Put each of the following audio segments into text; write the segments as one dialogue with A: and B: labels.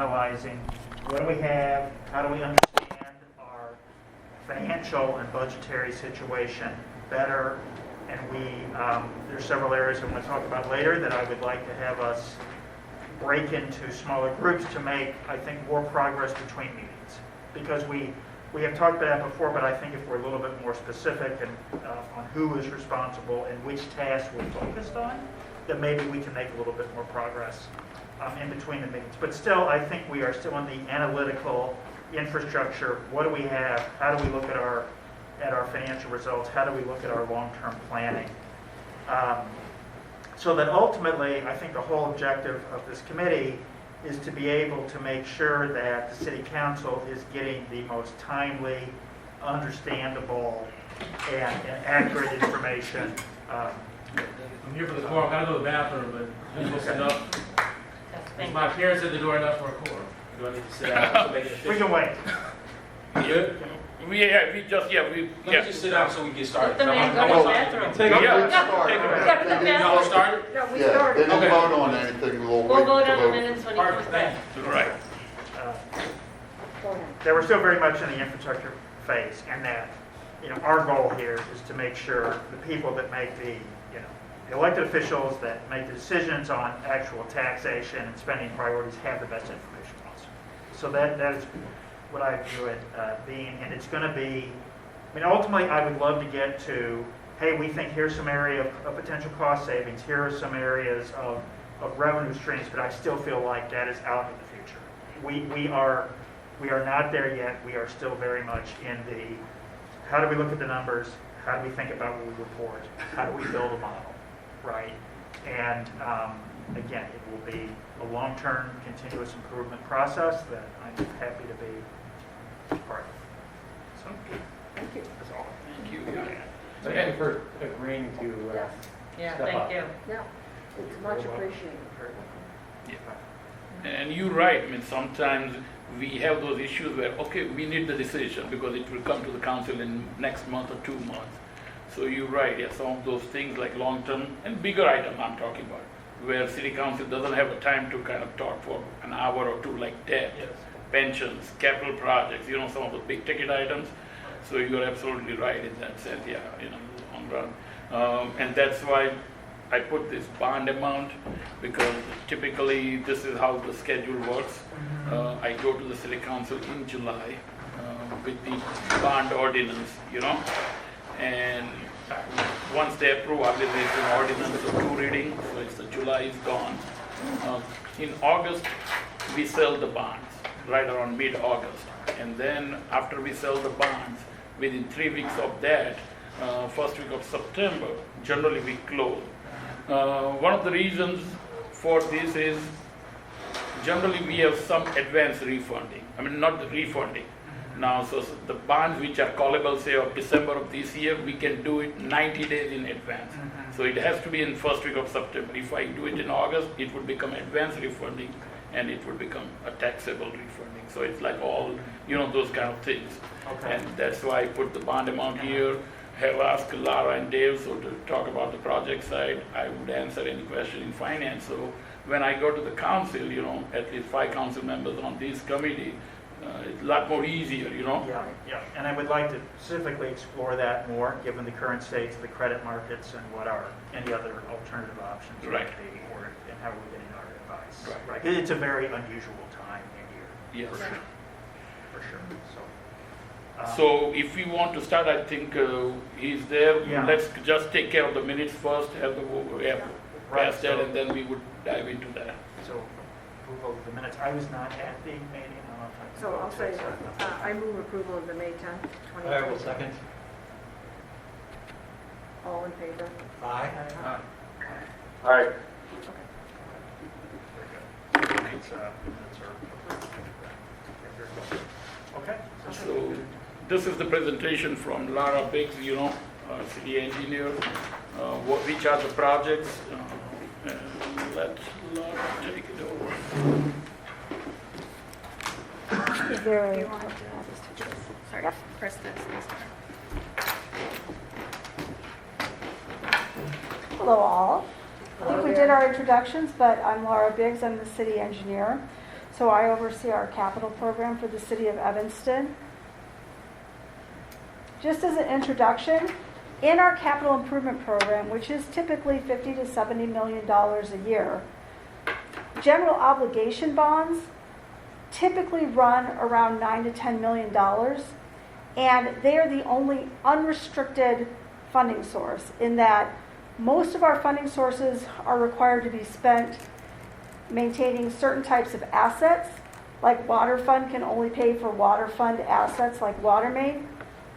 A: analyzing what do we have, how do we understand our financial and budgetary situation better, and there's several areas I want to talk about later that I would like to have us break into smaller groups to make, I think, more progress between meetings. Because we have talked about that before, but I think if we're a little bit more specific on who is responsible and which tasks we're focused on, then maybe we can make a little bit more progress in between the meetings. But still, I think we are still in the analytical infrastructure. What do we have? How do we look at our financial results? How do we look at our long-term planning? So that ultimately, I think the whole objective of this committee is to be able to make sure that the city council is getting the most timely, understandable, and accurate information.
B: I'm here for the quorum. I gotta go to the bathroom, but just listen up. Is my appearance at the door enough for a quorum? Do I need to sit down to make it official?
A: We can wait.
B: You good?
C: Let me
B: just sit down so we can get started.
D: Let the man go to the bathroom.
E: Take
B: Y'all started?
D: No, we
E: Yeah, they
D: started.
E: didn't vote on anything, we'll
D: We'll
E: wait
D: vote
E: to
D: on the
E: vote.
D: minutes when he
B: Perfect,
D: comes back.
B: thank you.
C: Right.
A: That we're still very much in the infrastructure phase, and that, our goal here is to make sure the people that make the elected officials that make the decisions on actual taxation and spending priorities have the best information possible. So that is what I view it being, and it's going to be, ultimately I would love to get to, hey, we think here's some area of potential cost savings, here are some areas of revenue streams, but I still feel like that is out in the future. We are not there yet. We are still very much in the, how do we look at the numbers? How do we think about what we report? How do we build a model, right? And again, it will be a long-term continuous improvement process that I'm happy to be part of. So,
D: Thank you.
A: that's all.
C: Thank you.
F: Thank you for agreeing to
D: Yeah,
F: step
D: thank
F: up.
D: you.
G: Yeah, it's much appreciated.
C: And you're right. Sometimes we have those issues where, okay, we need the decision because it will come to the council in next month or 2 months. So you're right. Yeah, some of those things like long-term and bigger items I'm talking about, where city council doesn't have a time to kind of talk for an hour or two, like debt, pensions, capital projects, some of the big ticket items. So you're absolutely right in that sense, yeah, long run. And that's why I put this bond amount, because typically this is how the schedule works. I go to the city council in July with the bond ordinance, and once they approve, obviously it's an ordinance of 2 readings, so it's July is gone. In August, we sell the bonds, right around mid-August. And then after we sell the bonds, within 3 weeks of that, first week of September, generally we close. One of the reasons for this is generally we have some advance refunding. Not the refunding. Now, so the bonds which are callable, say, of December of this year, we can do it 90 days in advance. So it has to be in first week of September. If I do it in August, it would become advance refunding, and it would become a taxable refunding. So it's like all, those kind of things.
A: Okay.
C: And that's why I put the bond amount here. Have asked Lara and Dave to talk about the project side. I would answer any question in finance. So when I go to the council, at least 5 council members on this committee, it's a lot more easier,
A: Yeah. And I would like to specifically explore that more, given the current state of the credit markets and what are any other alternative options
C: Right.
A: might be, and how we're getting our advice.
C: Right.
A: It's a very unusual time in year.
C: Yes.
A: For sure.
C: So if we want to start, I think he's there.
A: Yeah.
C: Let's just take care of the minutes first, have pass that,
A: so-
C: and then we would dive into that.
A: So approval of the minutes. I was not at the meeting. I don't know if I can
G: So I'll
A: vote
G: say,
A: today.
G: I move approval of the May 10th,
F: I will
G: 2020.
F: second.
G: All in favor?
F: Aye.
E: Aye.
A: Okay.
C: So this is the presentation from Lara Biggs, our city engineer, which are the projects. And let Lara take it over.
H: Is there a,
D: Sorry, press this.
H: hello all. I think we did our introductions, but I'm Laura Biggs, I'm the city engineer. So so I oversee our capital program for the city of Evanston. Just as an introduction, in our capital improvement program, which is typically $50 to $70 million a year, general obligation bonds typically run around $9 to $10 million, and they are the only unrestricted funding source in that most of our funding sources are required to be spent maintaining certain types of assets, like water fund can only pay for water fund assets like water main,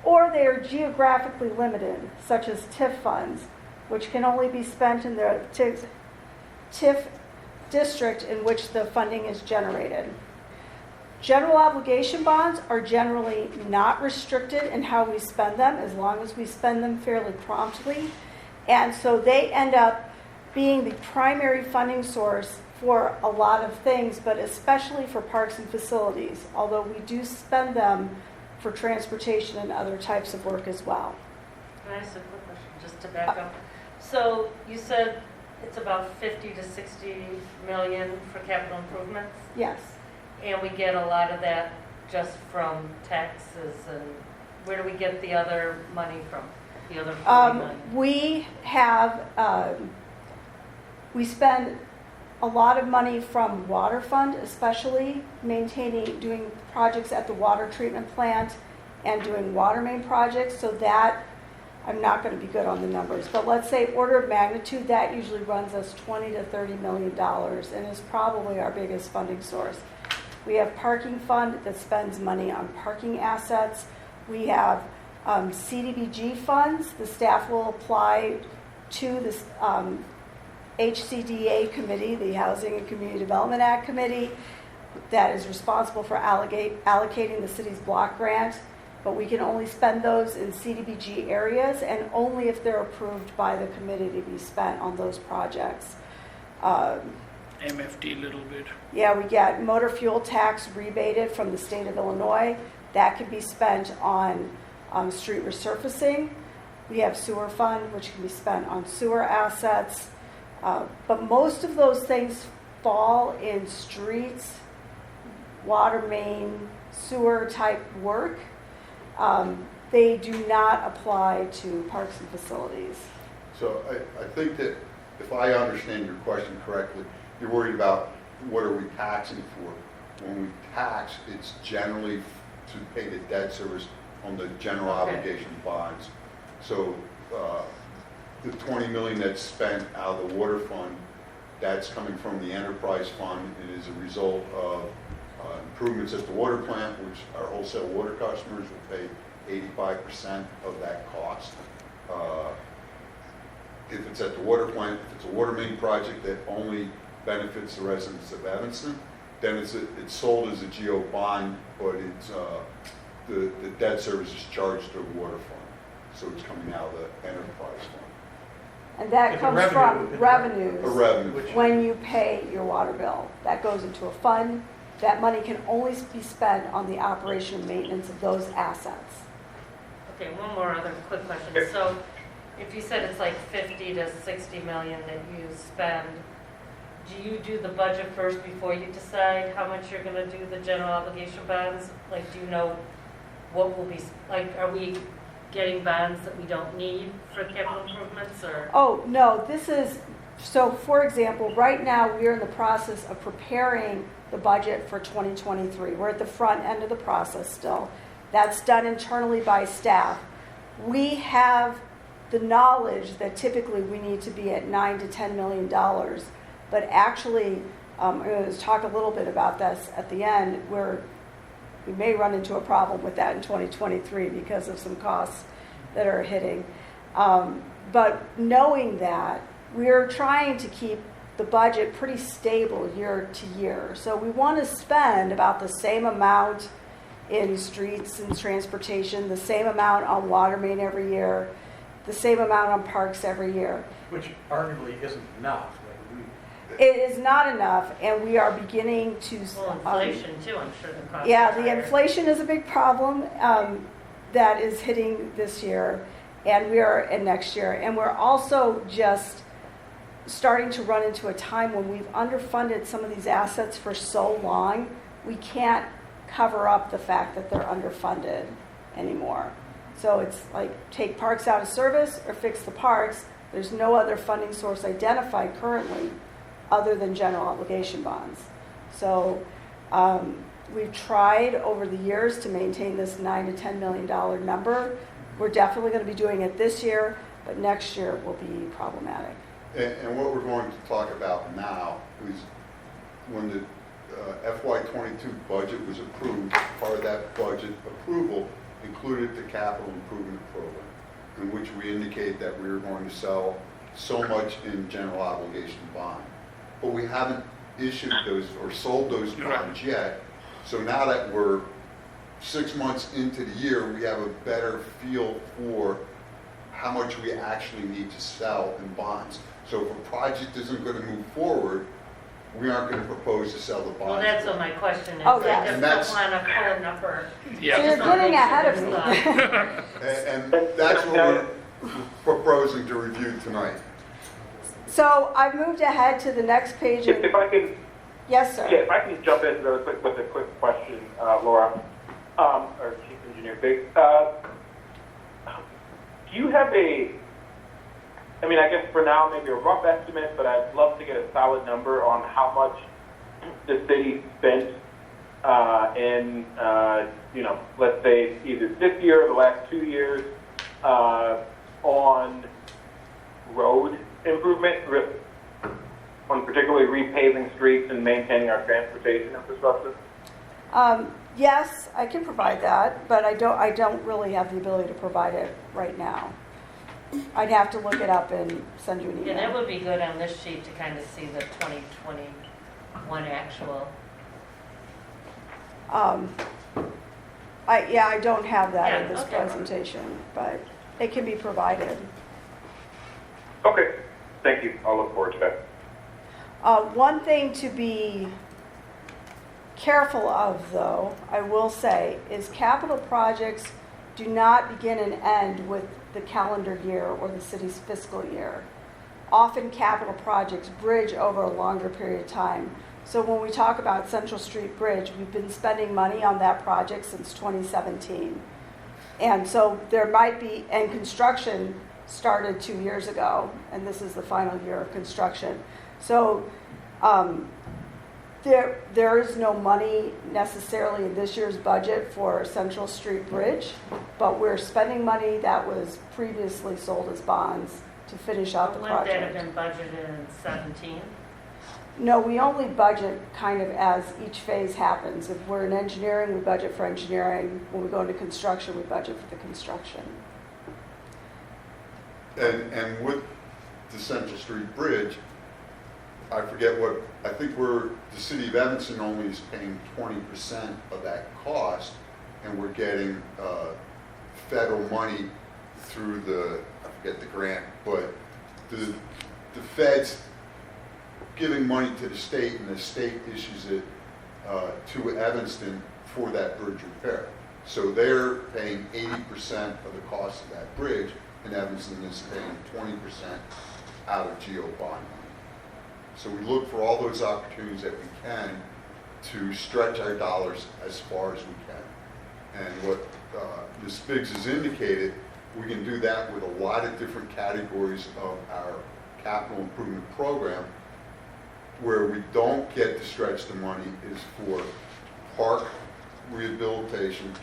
H: or they are geographically limited, such as TIF funds, which can only be spent in the TIF district in which the funding is generated. General obligation bonds are generally not restricted in how we spend them, as long as we spend them fairly promptly. And so they end up being the primary funding source for a lot of things, but especially for parks and facilities, although we do spend them for transportation and other types of work as well.
I: Can I ask a quick question, just to back up? So you said it's about 50 to 60 million for capital improvements,
H: Yes.
I: and we get a lot of that just from taxes, and where do we get the other money from? The other 40 million?
H: We spend a lot of money from water fund, especially doing projects at the water treatment plant and doing water main projects. So that, I'm not going to be good on the numbers, but let's say order of magnitude, that usually runs us $20 to $30 million and is probably our biggest funding source. We have parking fund that spends money on parking assets. We have CDBG funds. The staff will apply to this HCDA committee, the Housing and Community Development Act committee, that is responsible for allocating the city's block grant. But we can only spend those in CDBG areas and only if they're approved by the committee to be spent on those projects.
C: MFT a little bit.
H: Yeah, we get motor fuel tax rebated from the state of Illinois. That can be spent on street resurfacing. We have sewer fund, which can be spent on sewer assets. But most of those things fall in streets, water main, sewer type work. They do not apply to parks and facilities.
E: So I think that if I understand your question correctly, you're worried about what are we taxing for. When we tax, it's generally to pay the debt service on the general obligation bonds. So the 20 million that's spent out of the water fund, that's coming from the enterprise fund and is a result of improvements at the water plant, which our wholesale water customers will pay 85% of that cost. If it's at the water plant, if it's a water main project that only benefits the residents of Evanston, then it's sold as a GO bond, but it's the debt service is charged to the water fund. So it's coming out of the enterprise fund.
H: And that
F: It's a
H: comes
F: revenue.
H: from revenues.
E: A revenue.
H: When you pay your water bill. That goes into a fund. That money can only be spent on the operation and maintenance of those assets.
I: Okay, one more other quick question. So if you said it's like 50 to 60 million that you spend, do you do the budget first before you decide how much you're going to do the general obligation bonds? Like, do you know what will be, like, are we getting bonds that we don't need for capital improvements, or?
H: Oh, no, so for example, right now we're in the process of preparing the budget for 2023. We're at the front end of the process still. That's done internally by staff. We have the knowledge that typically we need to be at $9 to $10 million, but actually, I'm going to talk a little bit about this at the end, where we may run into a problem with that in 2023 because of some costs that are hitting. But knowing that, we're trying to keep the budget pretty stable year to year. So we want to spend about the same amount in streets and transportation, the same amount on water main every year, the same amount on parks every year.
F: Which arguably isn't enough.
H: It is not enough, and we are beginning to...
I: Well, inflation too, I'm sure the cost.
H: Yeah,
I: is
H: the
I: higher.
H: inflation is a big problem that is hitting this year, and next year. And we're also just starting to run into a time when we've underfunded some of these assets for so long, we can't cover up the fact that they're underfunded anymore. So it's like take parks out of service or fix the parks. There's no other funding source identified currently other than general obligation bonds. So we've tried over the years to maintain this $9 to $10 million number. We're definitely going to be doing it this year, but next year will be problematic.
E: And what we're going to talk about now is when the FY22 budget was approved, part of that budget approval included the capital improvement program, in which we indicate that we were going to sell so much in general obligation bond. But we haven't issued those or sold those bonds yet. So now that we're 6 months into the year, we have a better feel for how much we actually need to sell in bonds. So if a project isn't going to move forward, we aren't going to propose to sell the bonds.
I: Well, that's what my question is.
H: Oh,
I: I
H: yes.
I: just don't want to pull a number.
H: So you're getting ahead of me.
E: And that's what we're proposing to review tonight.
H: So I've moved ahead to the next page.
J: If I can,
H: Yes, sir.
J: yeah, if I can jump in really quick with a quick question, Laura, or Chief Engineer Biggs. Do you have I mean, I guess for now maybe a rough estimate, but I'd love to get a solid number on how much the city spent in, let's say either this year or the last 2 years on road improvement, on particularly repaving streets and maintaining our transportation infrastructure?
H: Yes, I can provide that, but I don't really have the ability to provide it right now. I'd have to look it up and send you an email.
I: Yeah, that would be good on this sheet to kind of see the 2021 actual.
H: I don't have that in
I: Yeah,
H: this
I: okay.
H: presentation, but it can be provided.
J: Okay, thank you. I'll look forward to that.
H: One thing to be careful of, though, I will say, is capital projects do not begin and end with the calendar year or the city's fiscal year. Often capital projects bridge over a longer period of time. So when we talk about Central Street Bridge, we've been spending money on that project since 2017. And so there might be, and construction started 2 years ago, and this is the final year of construction. So there is no money necessarily in this year's budget for Central Street Bridge, but we're spending money that was previously sold as bonds to finish out the
I: Wouldn't that have
H: project.
I: been budgeted in 17?
H: No, we only budget kind of as each phase happens. If we're in engineering, we budget for engineering. When we go into construction, we budget for the construction.
E: And with the Central Street Bridge, I think the city of Evanston only is paying 20% of that cost, and we're getting federal money through I forget the grant, but the feds giving money to the state, and the state issues it to Evanston for that bridge repair. So they're paying 80% of the cost of that bridge, and Evanston is paying 20% out of GO bond money. So we look for all those opportunities that we can to stretch our dollars as far as we can. And what Ms. Biggs has indicated, we can do that with a lot of different categories of our capital improvement program. Where we don't get to stretch the money is for park rehabilitation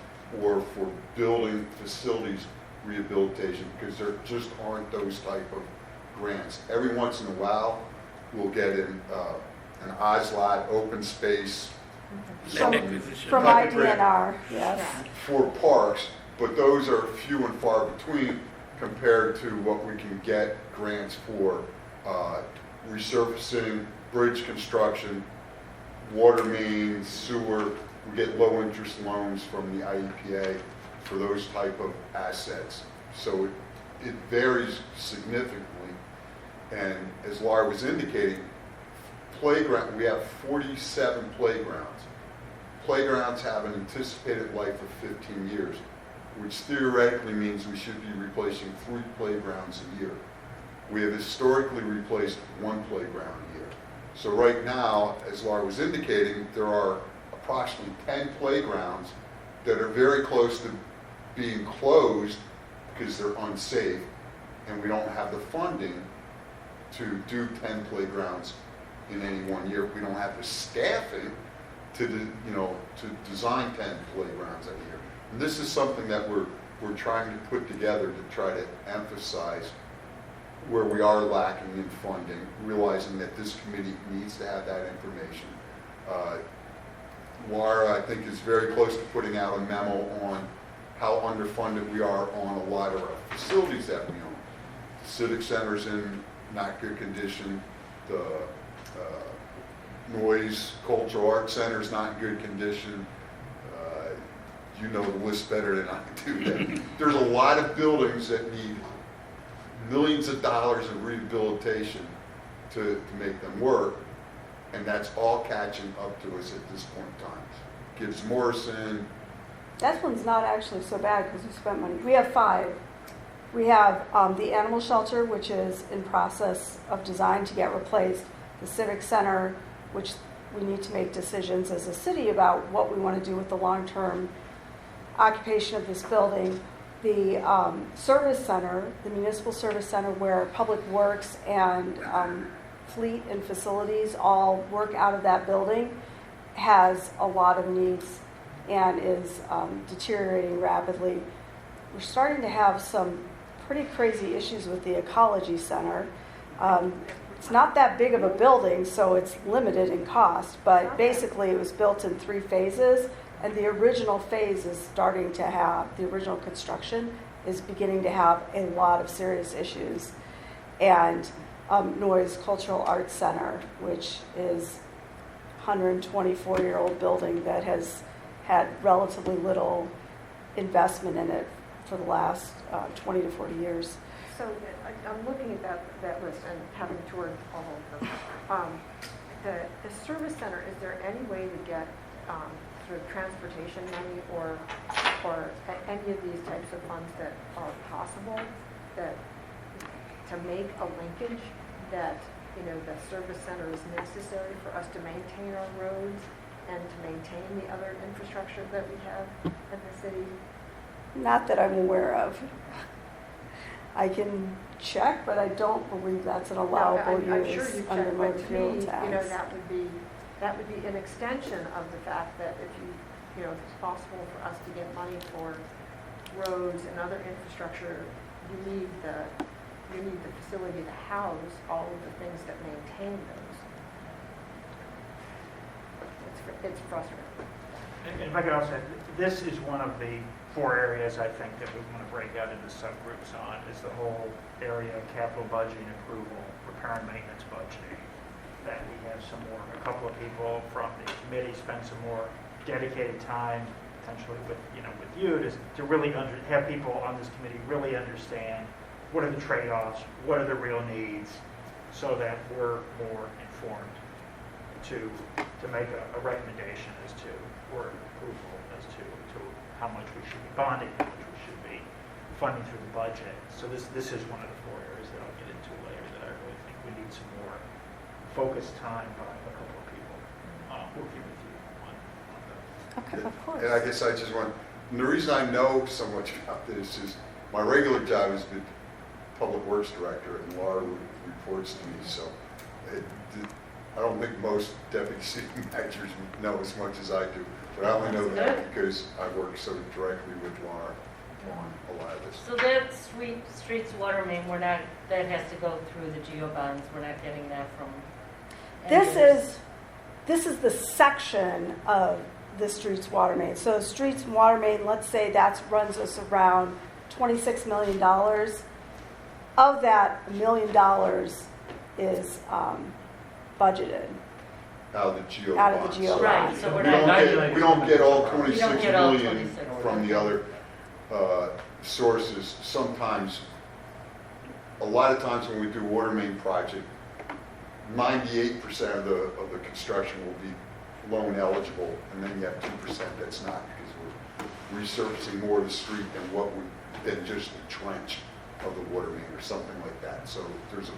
E: or for building facilities rehabilitation, because there just aren't those type of grants. Every once in a while, we'll get an OSLOT open space
H: From
E: type of grant
H: IDNR, yes.
E: for parks, but those are few and far between compared to what we can get grants for resurfacing, bridge construction, water mains, sewer. We get low interest loans from the IEPA for those type of assets. So it varies significantly. And as Laura was indicating, we have 47 playgrounds. Playgrounds have an anticipated life of 15 years, which theoretically means we should be replacing 3 playgrounds a year. we have historically replaced one playground a year. So right now, as Laura was indicating, there are approximately 10 playgrounds that are very close to being closed because they're unsafe, and we don't have the funding to do 10 playgrounds in any one year. We don't have the staffing to design 10 playgrounds a year. And this is something that we're trying to put together to try to emphasize where we are lacking in funding, realizing that this committee needs to have that information. Laura, I think, is very close to putting out a memo on how underfunded we are on a lot of our facilities that we own. The Civic Center's in not good condition. The Noise Cultural Arts Center's not in good condition. You know the list better than I do. There's a lot of buildings that need millions of dollars of rehabilitation to make them work, and that's all catching up to us at this point in time. Gibbs Morrison.
H: That one's not actually so bad because we spent money. We have 5. We have the animal shelter, which is in process of design to get replaced. The Civic Center, which we need to make decisions as a city about what we want to do with the long-term occupation of this building. The service center, the municipal service center, where Public Works and fleet and facilities all work out of that building, has a lot of needs and is deteriorating rapidly. We're starting to have some pretty crazy issues with the ecology center. It's not that big of a building, so it's limited in cost, but basically it was built in 3 phases, and the original phase is starting to have, the original construction is beginning to have a lot of serious issues. And Noise Cultural Arts Center, which is a 124-year-old building that has had relatively little investment in it for the last 20 to 40 years.
G: So I'm looking at that list and having toured all of them. The service center, is there any way to get sort of transportation money or any of these types of funds that are possible that to make a linkage that the service center is necessary for us to maintain our roads and to maintain the other infrastructure that we have in the city?
H: Not that I'm aware of. I can check, but I don't believe that's an allowable
G: I'm sure
H: use
G: you
H: under
G: can,
H: motor
G: but to
H: fuel
G: me,
H: tax.
G: that would be an extension of the fact that if if it's possible for us to get money for roads and other infrastructure, you need the facility to house all of the things that maintain those. It's frustrating.
A: And if I could also add, this is one of the 4 areas I think that we want to break out into subgroups on, is the whole area of capital budgeting approval, repair and maintenance budgeting. That we have some more, a couple of people from the committee spend some more dedicated time, potentially with you, to really have people on this committee really understand what are the trade-offs, what are the real needs, so that we're more informed to make a recommendation as to, or approval as to how much we should be bonding, how much we should be funding through the budget. So this is one of the 4 areas that I'll get into later that I really think we need some more focused time by a couple of people working with you on those.
H: Okay, of course.
E: And I guess I just want, and the reason I know so much about this is my regular job has been Public Works Director, and Laura reports to me, so I don't think most deputy city managers know as much as I do, but I only know that because I work so directly with Laura on a lot of this.
I: So that streets water main, that has to go through the geo bonds. We're not getting that from.
H: This is the section of the streets water main. So streets and water main, let's say that runs us around $26 million. Of that, $1 million is budgeted.
E: Out of the geo
H: Out of
E: bonds.
H: the geo
I: Right,
H: bonds.
I: so
E: We
I: we're
E: don't
I: not.
E: we don't get all
I: We
E: 26
I: don't get all
E: million
I: 26.
E: from the other sources. Sometimes, a lot of times when we do water main project, 98% of the construction will be loan eligible, and then you have 2% that's not, because we're resurfacing more of the street than just the trench. of the water main or something like that. So there's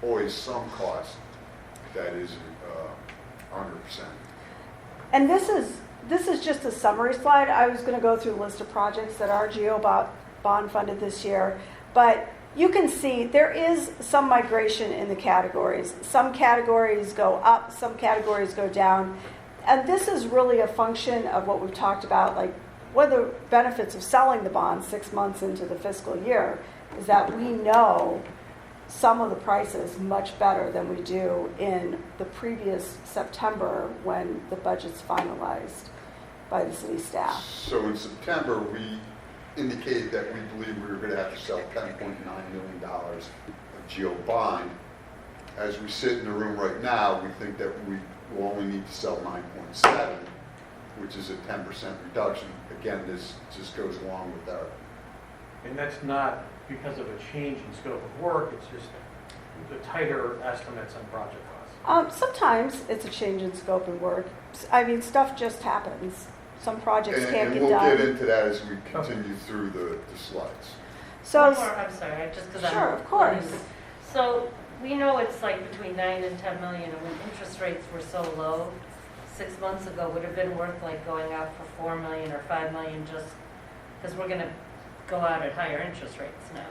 E: always some cost that isn't 100%.
H: And this is just a summary slide. I was going to go through a list of projects that are bond funded this year, but you can see there is some migration in the categories. Some categories go up, some categories go down. And this is really a function of what we've talked about, like one of the benefits of selling the bonds 6 months into the fiscal year is that we know some of the prices much better than we do in the previous September when the budget's finalized by the city staff.
E: So in September, we indicated that we believe we were going to have to sell $10.9 million of GO bond. As we sit in the room right now, we think that we will only need to sell 9.7, which is a 10% reduction. Again, this just goes along with our.
F: And that's not because of a change in scope of work, it's just the tighter estimates on project costs.
H: Sometimes it's a change in scope and work. I mean, stuff just happens. Some projects can't get
E: we'll
H: done.
E: get into that as we continue through the slides.
H: So,
I: One more, I'm sorry, just because I'm.
H: Sure, of course.
I: So we know it's like between 9 and 10 million, and when interest rates were so low, 6 months ago, would have been worth like going out for 4 million or 5 million just because we're going to go out at higher interest rates now.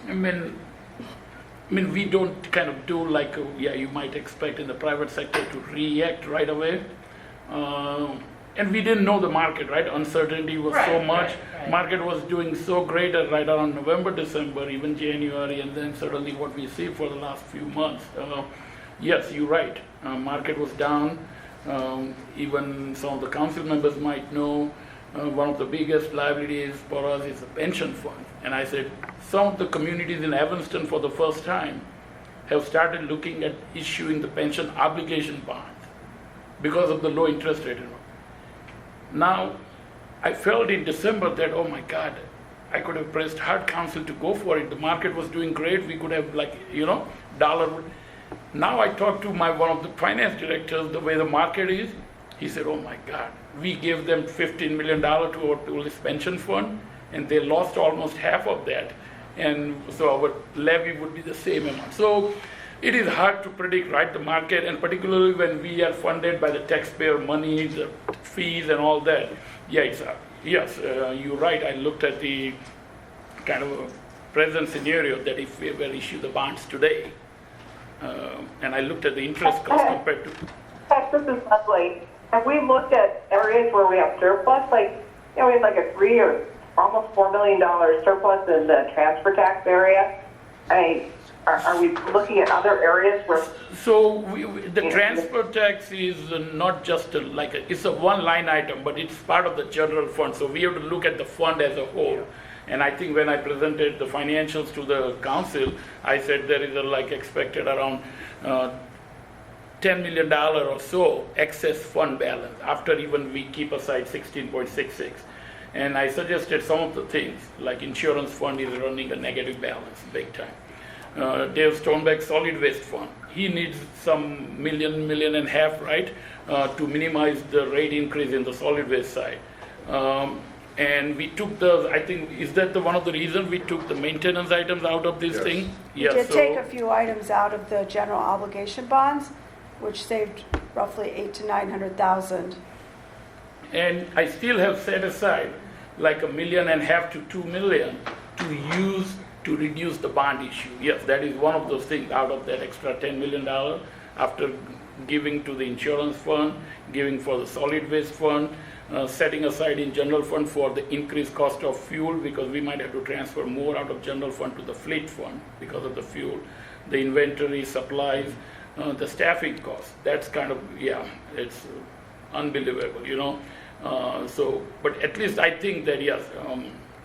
C: I mean, we don't kind of do like, you might expect in the private sector to react right away. And we didn't know the market, right? Uncertainty was so much.
I: Right.
C: Market was doing so great at right around November, December, even January, and then suddenly what we see for the last few months. Yes, you're right. Market was down. Even some of the council members might know one of the biggest liabilities for us is the pension fund. And I said, some of the communities in Evanston for the first time have started looking at issuing the pension obligation bonds because of the low interest rate. Now, I felt in December that, oh my God, I could have pressed hard counsel to go for it. The market was doing great. We could have dollar. Now I talked to one of the finance directors, the way the market is. He said, oh my God, we gave them $15 million to this pension fund, and they lost almost half of that. And so our levy would be the same amount. So it is hard to predict, right, the market, and particularly when we are funded by the taxpayer money, the fees and all that. Yes, you're right. I looked at the kind of present scenario that if we were to issue the bonds today, and I looked at the interest cost compared to.
K: This is Leslie. Have we looked at areas where we have surplus? Like, we have like a $3 or almost $4 million surplus in the transfer tax area. I mean, are we looking at other areas where?
C: So the transfer tax is not just it's a one line item, but it's part of the general fund. So we have to look at the fund as a whole. And I think when I presented the financials to the council, I said there is expected around $10 million or so excess fund balance after even we keep aside 16.66. And I suggested some of the things, like insurance fund is running a negative balance big time. Dave Stonebeck solid waste fund, he needs some million and a half, right, to minimize the rate increase in the solid waste side. And we took I think, is that one of the reasons we took the maintenance items out of this thing?
H: We did take a few items out of the general obligation bonds, which saved roughly $800,000 to $900,000.
C: And I still have set aside like $1.5 million to $2 million to use to reduce the bond issue. Yes, that is one of those things out of that extra $10 million after giving to the insurance fund, giving for the solid waste fund, setting aside in general fund for the increased cost of fuel because we might have to transfer more out of general fund to the fleet fund because of the fuel, the inventory, supplies, the staffing costs. That's kind of, it's unbelievable, but at least I think that, yes,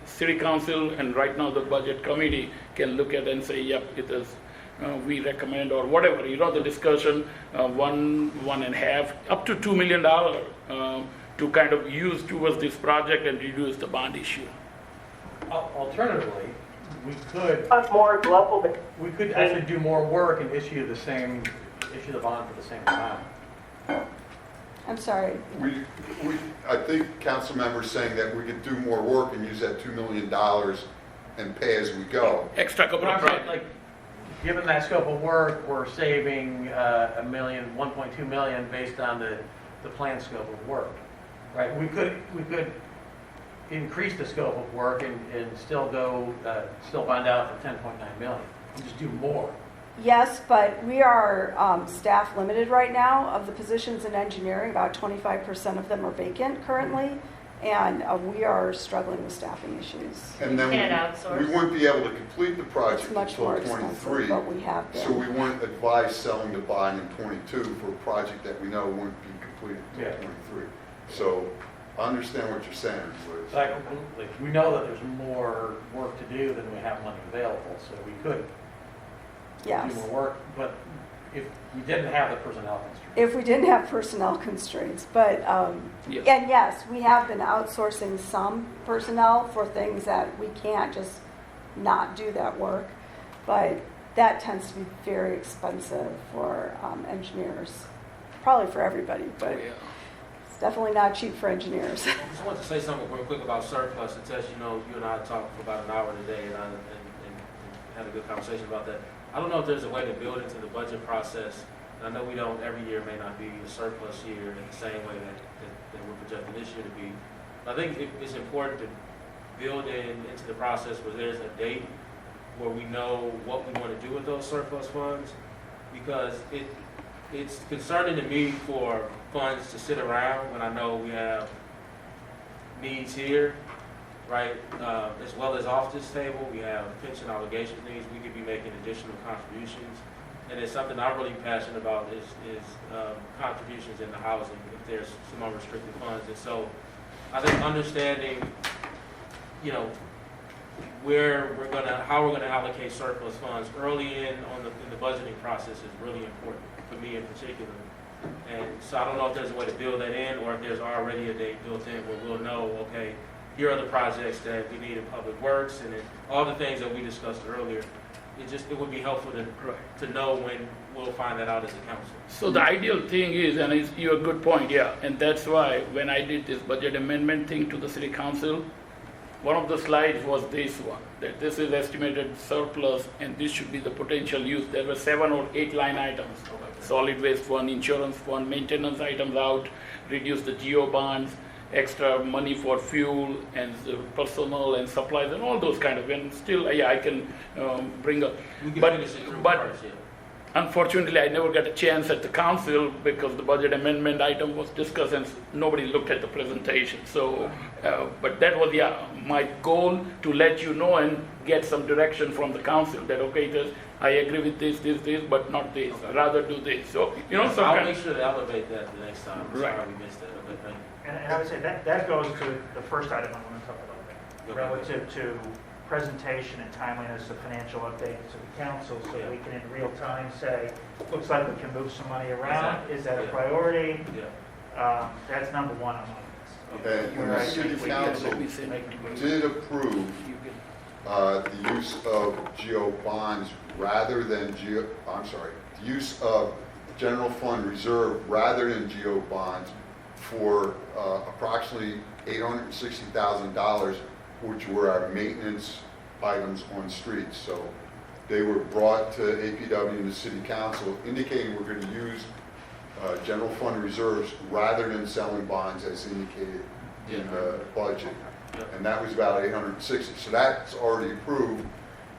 C: City Council and right now the Budget Committee can look at and say, yep, it is, we recommend or whatever, the discussion, one and a half, up to $2 million to kind of use towards this project and reduce the bond issue.
F: Alternatively, we could
K: More global.
F: actually do more work and issue the bond for the same amount.
H: I'm sorry.
E: I think council members saying that we could do more work and use that $2 million and pay as we go.
C: Extra couple
F: But
C: of
F: I'm saying,
C: projects.
F: like, given that scope of work, we're saving $1 million, 1.2 million based on the planned scope of work, right? We could increase the scope of work and still find out for 10.9 million, and just do more.
H: Yes, but we are staff limited right now. Of the positions in engineering, about 25% of them are vacant currently, and we are struggling with staffing issues.
E: And then
I: Can't outsource.
E: we wouldn't be able to complete the project
H: It's much
E: until
H: more expensive,
E: 23.
H: but we have
E: So
H: been.
E: we wouldn't advise selling the bond in 22 for a project that we know wouldn't be completed until
F: Yeah.
E: 23. So I understand what you're saying, Liz.
F: Like, we know that there's more work to do than we have money available, so we could
H: Yes.
F: do more work, but if we didn't have the personnel constraints.
H: If we didn't have personnel constraints, but,
C: Yeah.
H: and yes, we have been outsourcing some personnel for things that we can't just not do that work, but that tends to be very expensive for engineers, probably for everybody,
C: Oh,
H: but
C: yeah.
H: it's definitely not cheap for engineers.
B: I just wanted to say something real quick about surplus. It says, you and I talked for about an hour today and had a good conversation about that. I don't know if there's a way to build into the budget process. And I know we don't, every year may not be a surplus year in the same way that we're projecting this year to be. I think it's important to build into the process where there's a date where we know what we want to do with those surplus funds, because it's concerning to me for funds to sit around when I know we have needs here, right? As well as off this table, we have pension obligation needs. We could be making additional contributions. And it's something I'm really passionate about is contributions in the housing if there's some unrestricted funds. And so I think understanding, how we're gonna allocate surplus funds early in the budgeting process is really important for me in particular. And so I don't know if there's a way to build that in, or if there's already a date built in where we'll know, okay, here are the projects that we need in public works, and then all the things that we discussed earlier. It would be helpful to know when we'll find that out as a council.
C: So the ideal thing is, and it's your good point, yeah, and that's why when I did this budget amendment thing to the city council, one of the slides was this one, that this is estimated surplus and this should be the potential use. There were 7 or 8 line items. Solid waste fund, insurance fund, maintenance items out, reduce the geo bonds, extra money for fuel and personnel and supplies and all those kind of, and still, yeah, I can bring up.
B: We can
C: But,
B: finish it through
C: but
B: first, yeah.
C: unfortunately, I never got a chance at the council because the budget amendment item was discussed and nobody looked at the presentation. So, but that was, yeah, my goal to let you know and get some direction from the council that, okay, I agree with this, but not this. Rather do this. So, some
B: I'll
C: kind
B: make sure to elevate that the next time. I'm
C: Right.
B: sorry we missed that. Okay, thank you.
A: And I would say that goes to the first item I want to talk about, relative to presentation and timeliness of financial updates to the council, so we can in real time say, looks like we can move some money around,
B: Exactly.
A: is that a
B: Yeah.
A: priority?
B: Yeah.
A: That's number one on my list.
E: And the city council did approve the use of geo bonds rather than the use of general fund reserve rather than geo bonds for approximately $860,000, which were our maintenance items on streets. So they were brought to APW and the city council indicating we're going to use general fund reserves rather than selling bonds as indicated in the budget. And that was about 860. So that's already approved.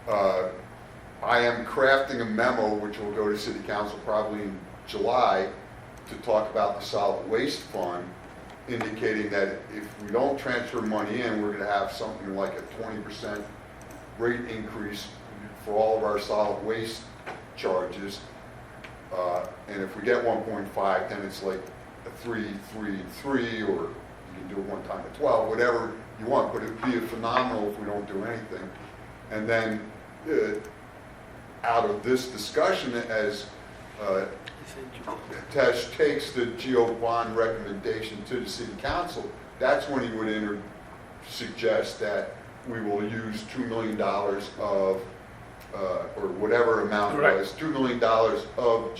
E: I am crafting a memo which will go to city council probably in July to talk about the solid waste fund, indicating that if we don't transfer money in, we're going to have something like a 20% rate increase for all of our solid waste charges. And if we get 1.5, then it's like a 3, or you can do it one time at 12, whatever you want, but it would be phenomenal if we don't do anything. And then out of this discussion, as Tesh takes the geo bond recommendation to the city council, that's when he would suggest that we will use $2 million of, or whatever amount it was, $2 million of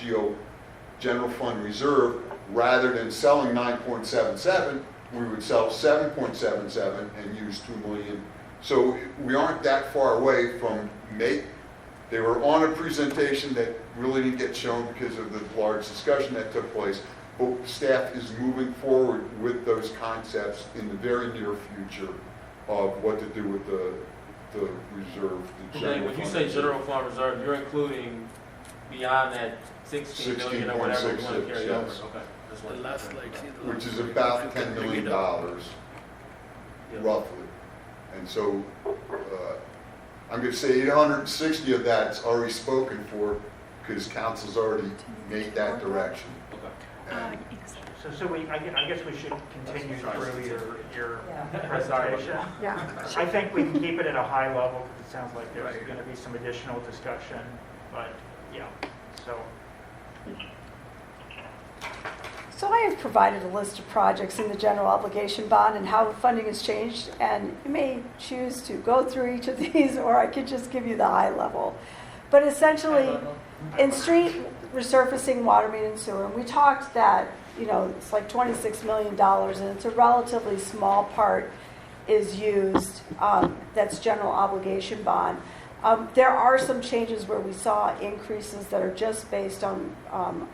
E: general fund reserve, rather than selling 9.77, we would sell 7.77 and use $2 million So we aren't that far away from they were on a presentation that really didn't get shown because of the large discussion that took place, but staff is moving forward with those concepts in the very near future of what to do with the reserve, the
B: Jay,
E: general
B: when you
E: fund
B: say
E: reserve.
B: general fund reserve, you're including beyond that 16 million or whatever we want to
E: 16.66,
B: carry over?
E: yes.
B: Okay. That's
C: The
B: what-
C: last slide, see the
E: Which
C: last
E: is
C: slide,
E: about
C: if you
E: $10
C: can bring
E: million,
C: it up.
B: Yeah.
E: roughly. And so, I'm gonna say 860 of that's already spoken for, because council's already made that direction.
B: Okay.
E: And
A: I guess we should continue through your
I: Yeah.
A: presentation.
G: Yeah.
A: I think we can keep it at a high level, because it sounds like there's going to be some additional discussion, but, yeah, so.
H: So I have provided a list of projects in the general obligation bond and how funding has changed, and you may choose to go through each of these, or I could just give you the high level. But essentially, in street resurfacing, water main and sewer, and we talked that, it's like $26 million, and it's a relatively small part is used, that's general obligation bond. There are some changes where we saw increases that are just based on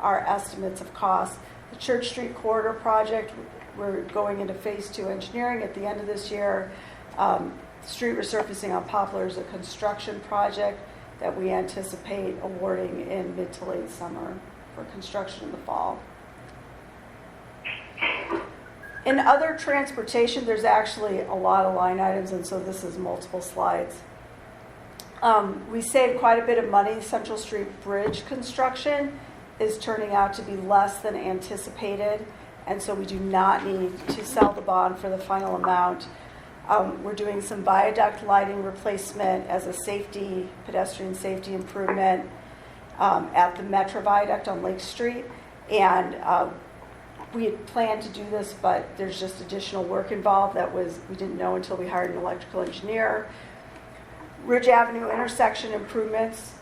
H: our estimates of costs. The Church Street Corridor project, we're going into phase 2 engineering at the end of this year. Street resurfacing on Poplar is a construction project that we anticipate awarding in mid to late summer for construction in the fall. In other transportation, there's actually a lot of line items, and so this is multiple slides. We saved quite a bit of money. Central Street Bridge construction is turning out to be less than anticipated, and so we do not need to sell the bond for the final amount. We're doing some viaduct lighting replacement as a pedestrian safety improvement at the Metro Viaduct on Lake Street, and we had planned to do this, but there's just additional work involved we didn't know until we hired an electrical engineer. Ridge Avenue intersection improvements.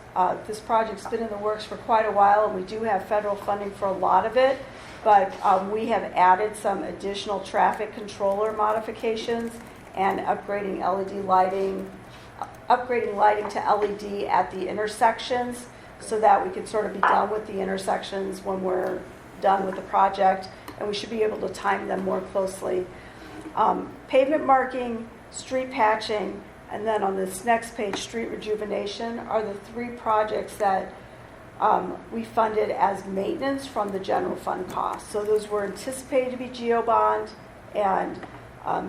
H: This project's been in the works for quite a while, and we do have federal funding for a lot of it, but we have added some additional traffic controller modifications and upgrading lighting to LED at the intersections so that we can sort of be done with the intersections when we're done with the project, and we should be able to time them more closely. Pavement marking, street patching, and then on this next page, street rejuvenation, are the 3 projects that we funded as maintenance from the general fund costs. So those were anticipated to be GO bond, and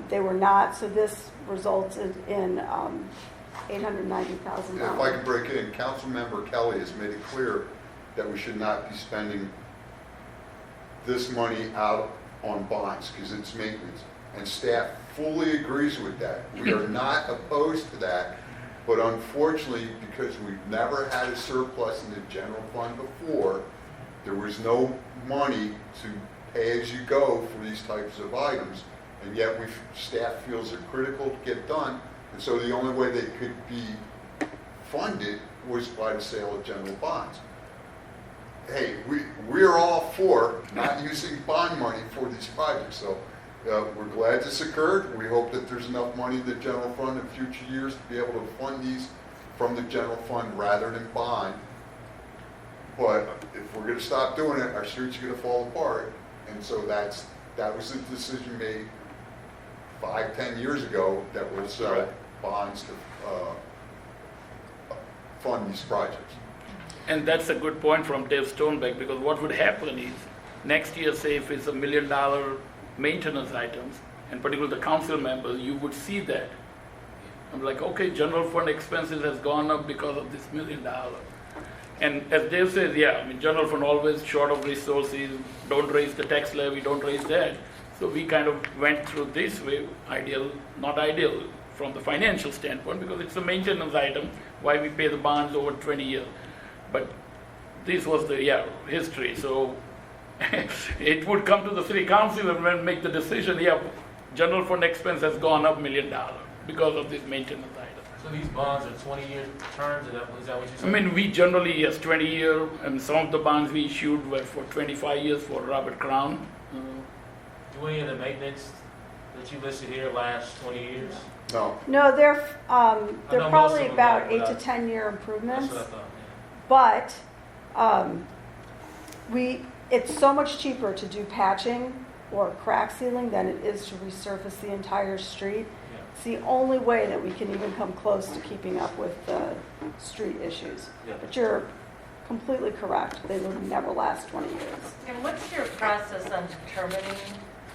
H: they were not. So this resulted in $890,000.
E: If I can break in, Councilmember Kelly has made it clear that we should not be spending this money out on bonds because it's maintenance. And staff fully agrees with that. We are not opposed to that, but unfortunately, because we've never had a surplus in the general fund before, there was no money to pay as you go for these types of items, and yet staff feels they're critical to get done, and so the only way they could be funded was by the sale of general bonds. Hey, we're all for not using bond money for these projects, so we're glad this occurred. We hope that there's enough money in the general fund in future years to be able to fund these from the general fund rather than bond. But if we're going to stop doing it, our streets are going to fall apart. And so that was the decision made 5-10 years ago that was bonds to fund these projects.
C: And that's a good point from Dave Stonebeck, because what would happen is next year, say if it's $1 million maintenance items, and particularly the council members, you would see that. I'm like, okay, general fund expenses has gone up because of this $1 million. And as Dave says, general fund always short of resources, don't raise the tax levy, don't raise that. So we kind of went through this way, not ideal from the financial standpoint, because it's a maintenance item, why we pay the bonds over 20 years. But this was the history. So it would come to the city council and make the decision, general fund expense has gone up $1 million because of this maintenance item.
B: So these bonds are 20-year terms, is that what you
C: I
B: said?
C: mean, we generally, 20-year, and some of the bonds we issued were for 25 years for Robert Crown.
B: Do any of the maintenance, that you listed here last 20 years?
E: No,
H: No, they're
B: know most
H: probably
B: of them
H: about
B: are,
H: 8
B: but
H: to
B: I-
H: 10 year
B: That's
H: improvements.
B: what I thought,
H: But it's so much cheaper to do patching or crack sealing than it is to resurface the entire street.
B: yeah.
H: It's the only way that we can even come close to keeping up with the street issues.
B: Yeah.
H: But you're completely correct. They will never last 20 years.
I: And what's your process on determining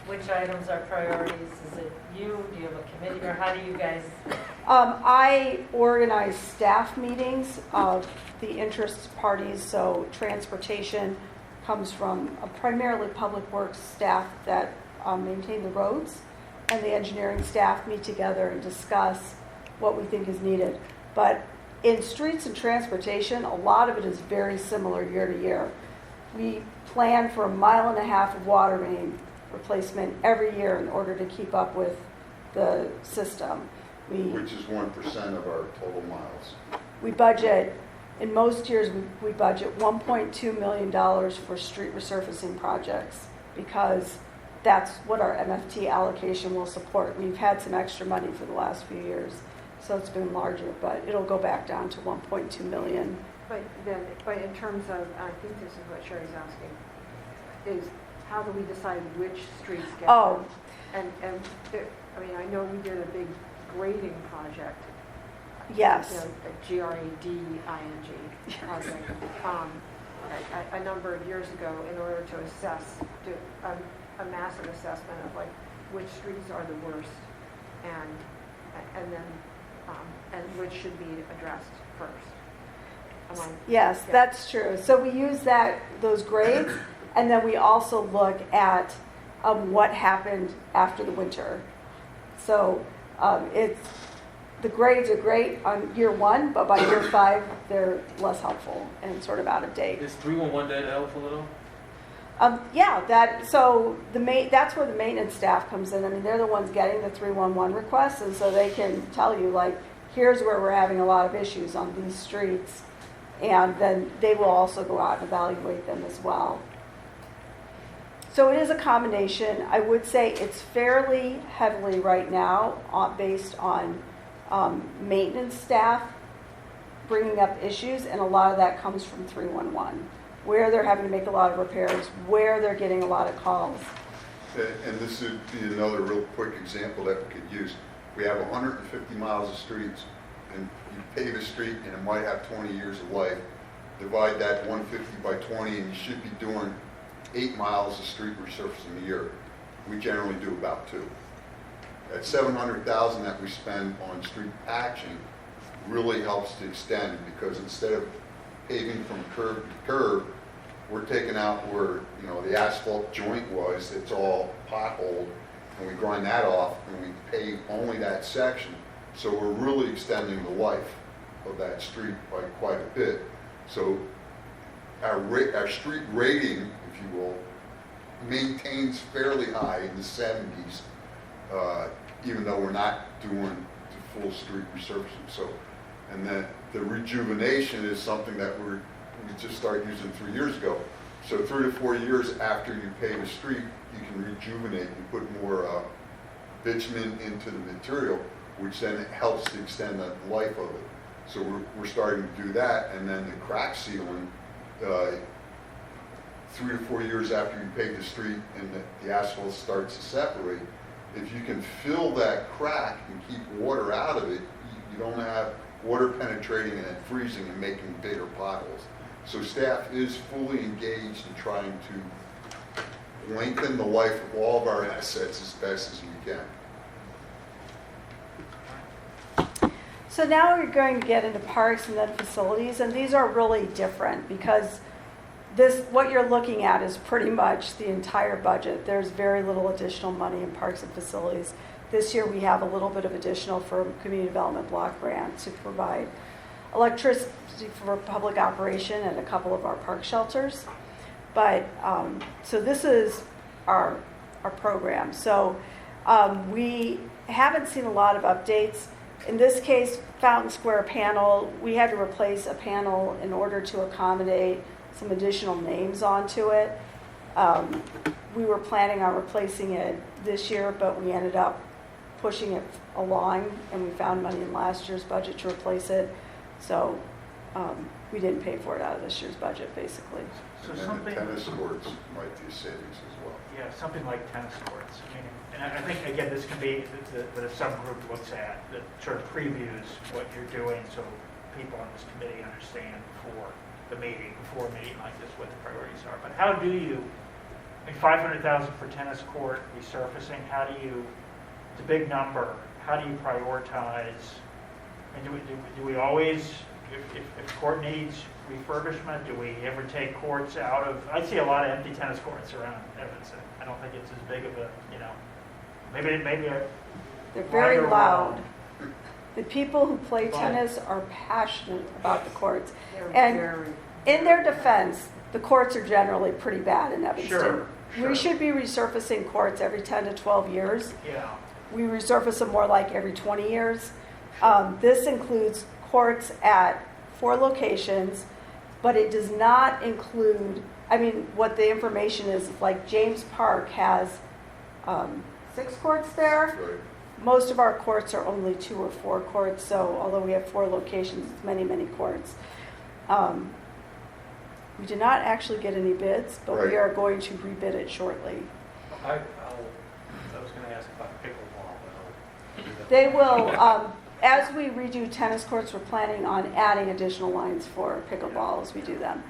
I: which items are priorities? Is it you? Do you have a committee, or how do you guys?
H: I organize staff meetings of the interest parties, so transportation comes from primarily public works staff that maintain the roads, and the engineering staff meet together and discuss what we think is needed. But in streets and transportation, a lot of it is very similar year to year. We plan for 1.5 miles of water main replacement every year in order to keep up with the system.
E: which is 1% of our total miles.
H: We budget, in most years, we budget $1.2 million for street resurfacing projects because that's what our MFT allocation will support. We've had some extra money for the last few years, so it's been larger, but it'll go back down to 1.2 million.
G: But in terms of, I think this is what Sherry's asking, is how do we decide which streets get?
H: Oh.
G: And I mean, I know we did a big grading project.
H: Yes.
G: You know, a GRADING project, a number of years ago in order to assess, do a massive assessment of like which streets are the worst and then, and which should be addressed first.
H: Yes,
G: Yeah.
H: that's true. So we use those grades, and then we also look at what happened after the winter. So the grades are great on year 1, but by year 5, they're less helpful and sort of out of date.
B: Is 311 data helpful at all?
H: That's where the maintenance staff comes in. I mean, they're the ones getting the 311 requests, and so they can tell you, like, here's where we're having a lot of issues on these streets, and then they will also go out and evaluate them as well. So it is a combination. I would say it's fairly heavily right now based on maintenance staff bringing up issues, and a lot of that comes from 311, where they're having to make a lot of repairs, where they're getting a lot of calls.
E: And this would be another real quick example that we could use. We have 150 miles of streets, and you pave a street, and it might have 20 years of life. Divide that 150 by 20, and you should be doing 8 miles of street resurfacing a year. We generally do about 2. That $700,000 that we spend on street patching really helps to extend, because instead of paving from curb to curb, we're taking out where the asphalt joint was. It's all potholed, and we grind that off, and we pave only that section. So we're really extending the life of that street by quite a bit. So our street rating, if you will, maintains fairly high in the 70s, even though we're not doing the full street resurfacing. So, and then the rejuvenation is something that we just started using 3 years ago. So 3 to 4 years after you pave a street, you can rejuvenate and put more bitumen into the material, which then helps to extend the life of it. So we're starting to do that, and then the crack sealing, 3 to 4 years after you pave the street and the asphalt starts to separate, if you can fill that crack and keep water out of it, you don't have water penetrating and then freezing and making bigger potholes. So staff is fully engaged in trying to lengthen the life of all of our assets as best as we can.
H: So now we're going to get into parks and then facilities, and these are really different because what you're looking at is pretty much the entire budget. There's very little additional money in parks and facilities. This year we have a little bit of additional for community development block grant to provide electricity for public operation at a couple of our park shelters. But so this is our program. So we haven't seen a lot of updates. In this case, Fountain Square panel, we had to replace a panel in order to accommodate some additional names onto it. we were planning on replacing it this year, but we ended up pushing it along, and we found money in last year's budget to replace it. So we didn't pay for it out of this year's budget, basically.
A: So
E: And then the
A: something,
E: tennis courts might be savings as well.
A: yeah, something like tennis courts. I mean, and I think, again, this can be that a subgroup looks at, that sort of previews what you're doing so people on this committee understand before the meeting, before a meeting like this, what the priorities are. But how do you, I mean, 500,000 for tennis court resurfacing, how do you, it's a big number, how do you prioritize? And do we always, if court needs refurbishment, do we ever take courts out of, I see a lot of empty tennis courts around Evanston. I don't think it's as big of a, you know, maybe
H: They're very
A: Right or
H: loud.
A: wrong.
H: The people who play
A: Fine.
H: tennis are passionate about the courts.
G: They're
H: And
G: very-
H: in their defense, the courts are generally pretty bad in Evanston.
A: Sure, sure.
H: We should be resurfacing courts every 10 to 12 years.
A: Yeah,
H: We resurface them more like every 20 years. This includes courts at 4 locations, but it does not include, I mean, what the information is, like James Park has 6 courts there.
E: Right.
H: Most of our courts are only 2 or 4 courts, so although we have 4 locations, it's many, many courts. We did not actually get any bids, but we
E: Right.
H: are going to rebid it shortly.
F: I was going to ask about pickleball, but I'll.
H: They will, as we redo tennis courts, we're planning on adding additional lines for pickleball as we do them.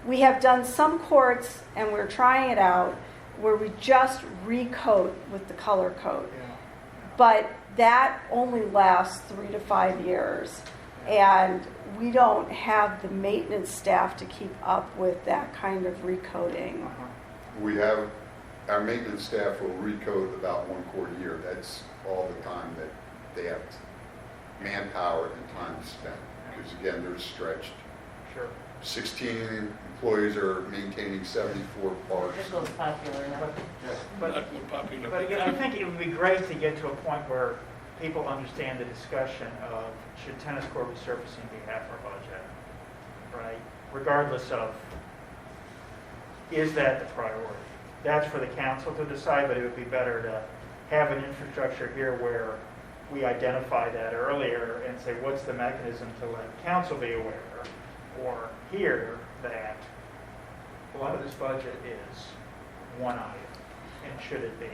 H: We have done some courts, and we're trying it out, where we just recoat with the color coat.
A: yeah.
H: But that only lasts 3 to 5 years. And we don't have the maintenance staff to keep up with that kind of recoating.
A: Uh-huh.
E: We have, our maintenance staff will recoat about 1 court a year. That's all the time that they have manpower and time to spend. Because again, they're stretched.
A: Sure.
E: 16 employees are maintaining 74 parks.
I: Pickle's popular now.
A: But
C: Not more popular.
A: But again, I think it would be great to get to a point where people understand the discussion of should tennis court resurfacing be half our budget, right? Regardless of, is that the priority? That's for the council to decide, but it would be better to have an infrastructure here where we identify that earlier and say, what's the mechanism to let council be aware or hear that a lot of this budget is one item, and should it be,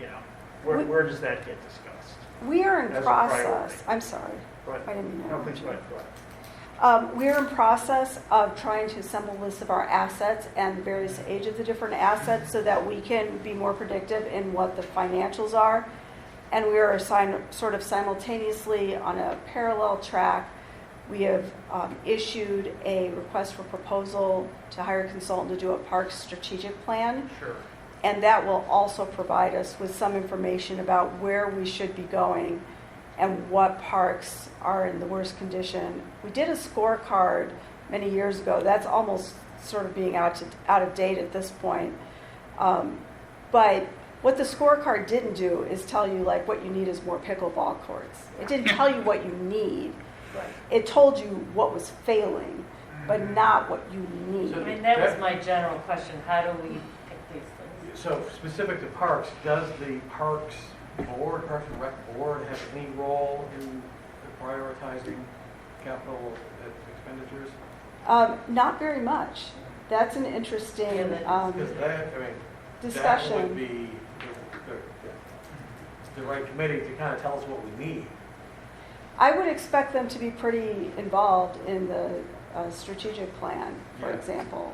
A: you know, where does that get discussed?
H: We are in
A: As a
H: process,
A: priority.
H: I'm sorry.
A: Go ahead.
H: I didn't mean to
A: No, please
H: interrupt
A: go
H: you.
A: ahead, go ahead.
H: We're in process of trying to assemble lists of our assets and the various age of the different assets so that we can be more predictive in what the financials are. And we are sort of simultaneously on a parallel track. We have issued a request for proposal to hire a consultant to do a park strategic plan.
A: Sure.
H: And that will also provide us with some information about where we should be going and what parks are in the worst condition. We did a scorecard many years ago. That's almost sort of being out of date at this point. But what the scorecard didn't do is tell you like what you need is more pickleball courts. It didn't tell you what you need. It told you what was failing, but not what you need.
I: I mean, that was my general question, how do we pick these things?
F: So specific to parks, does the Parks Board, Parks and Rec Board have any role in prioritizing capital expenditures?
H: Not very much. That's an interesting
I: Yeah, that-
F: Because that, I mean, that would
H: discussion.
F: be the right committee to kind of tell us what we need.
H: I would expect them to be pretty involved in the strategic plan, for
F: Yeah.
H: example.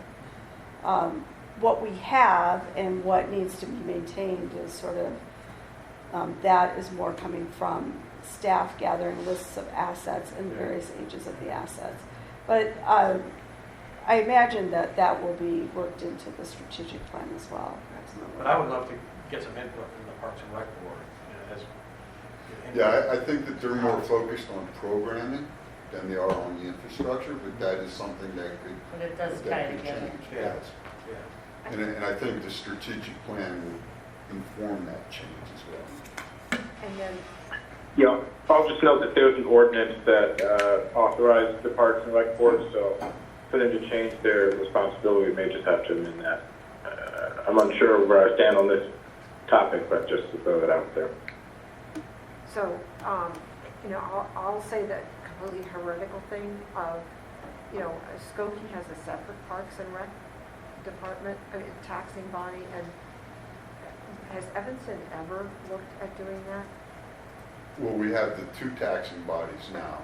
H: What we have and what needs to be maintained is sort of, that is more coming from staff gathering lists of assets and the
F: Yeah.
H: various ages of the assets. But I imagine that that will be worked into the strategic plan as well.
F: But I would love to get some input from the Parks and Rec Board. You know,
E: Yeah, I think that they're more focused on programming than they are on the infrastructure, but that is something that could,
I: But it does tie
E: that could
I: together.
E: change.
F: Yeah.
E: Yes.
F: Yeah.
E: And I think the strategic plan will inform that change as well.
G: And then,
J: Yeah, I'll just note that there's an ordinance that authorizes the Parks and Rec Board, so for them to change their responsibility, we may just have to amend that I'm unsure of where I stand on this topic, but just to throw it out there.
G: So, I'll say that completely heretical thing of, Skokie has a separate Parks and Rec department, taxing body, and has Evanston ever looked at doing that?
E: Well, we have the two taxing bodies now,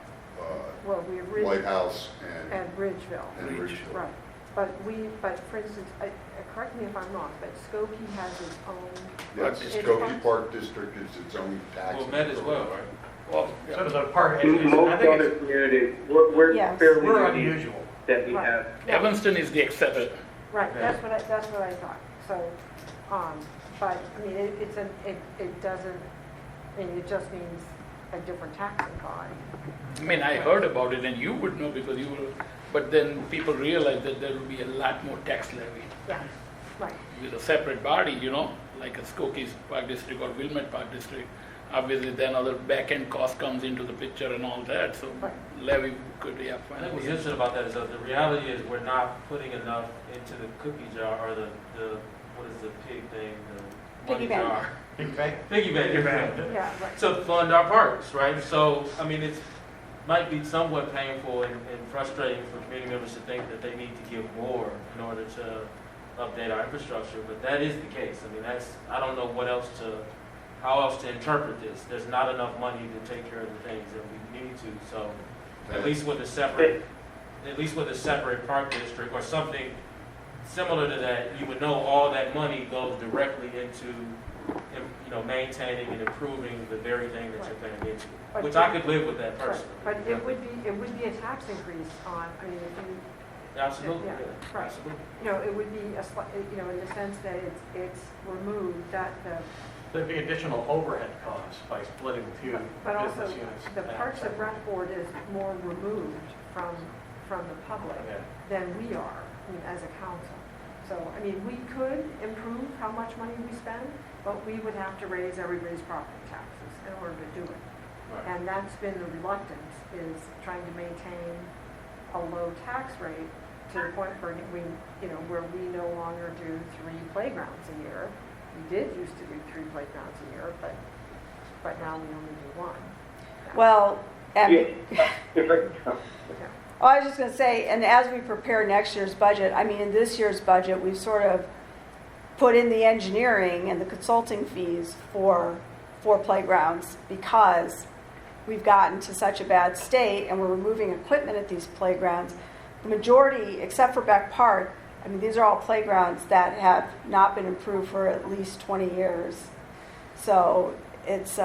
G: Well, we originally.
E: Lighthouse
G: And Ridgeville.
E: and Ridgeville.
G: Right, but for instance, correct me if I'm wrong, but Skokie has its own.
E: Yes,
G: It's
E: Skokie
G: parks?
E: Park District is its own taxing.
B: Well, Met as well, right?
C: Well,
F: So the park, I
J: Most
F: think
J: other
F: it's,
J: communities, we're
H: Yes.
J: fairly
F: we're
J: unique
F: unusual.
J: that we
G: Right.
J: have.
C: Evanston is the exception.
G: Right, that's what I thought. So, but, I mean, it doesn't, it just means a different taxing body.
C: I mean, I heard about it and you would know because you were, but then people realized that there will be a lot more tax levy
G: Yeah, right.
C: with a separate body, like a Skokie's Park District or Wilmette Park District. Obviously, then other back-end cost comes into the picture and all that, so
G: Right.
C: levy could,
B: I think what's interesting about that is that the reality is we're not putting enough into the cookie jar or the what is the pig thing? The money
H: Piggy bank.
B: jar.
F: Big bank.
B: Piggy bank.
A: Piggy bank.
G: Yeah, right.
B: To fund our parks, right? So, I mean, it might be somewhat painful and frustrating for community members to think that they need to give more in order to update our infrastructure, but that is the case. I mean, I don't know how else to interpret this. There's not enough money to take care of the things that we need to, so at least with a separate park district or something similar to that, you would know all that money goes directly into, maintaining and improving the very thing that you're paying into,
G: But
B: which I could live with that
G: Right.
B: personally.
G: But it would be a tax increase on, if you,
B: Absolutely,
G: Yeah,
B: yeah,
G: right.
B: absolutely.
G: it would be a slight, in the sense that it's removed, that
F: There'd be additional overhead costs by splitting the two
G: but also
F: business units.
G: the Parks and Rec Board is more removed from the public
F: Yeah.
G: than we are, as a council. So, we could improve how much money we spend, but we would have to raise everybody's property taxes in order to do it.
B: Right.
G: And that's been the reluctance, is trying to maintain a low tax rate to the point where where we no longer do 3 playgrounds a year. We did used to do 3 playgrounds a year, but now we only do 1.
H: Well, and
J: Yeah.
H: I was just going to say, and as we prepare next year's budget, in this year's budget, we've sort of put in the engineering and the consulting fees for playgrounds because we've gotten to such a bad state and we're removing equipment at these playgrounds. The majority, except for Beck Park, these are all playgrounds that have not been improved for at least 20 years. So it's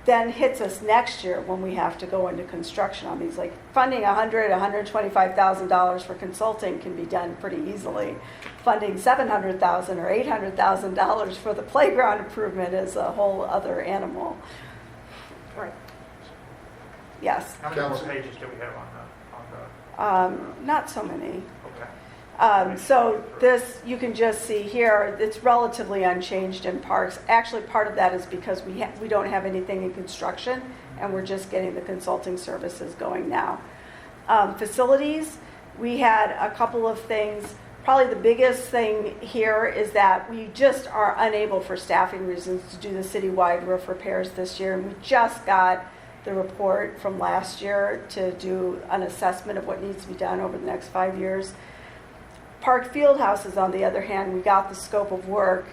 H: then hits us next year when we have to go into construction on these. Like funding $125,000 for consulting can be done pretty easily. Funding $700,000 or $800,000 for the playground improvement is a whole other animal.
G: Right.
H: Yes,
A: How many more
E: Council.
A: pages do we have on the,
H: not so many.
A: okay.
H: So this, you can just see here, it's relatively unchanged in parks. Actually, part of that is because we don't have anything in construction, and we're just getting the consulting services going now. Facilities, we had a couple of things. Probably the biggest thing here is that we just are unable for staffing reasons to do the citywide roof repairs this year, and we just got the report from last year to do an assessment of what needs to be done over the next 5 years. Park field houses, on the other hand, we got the scope of work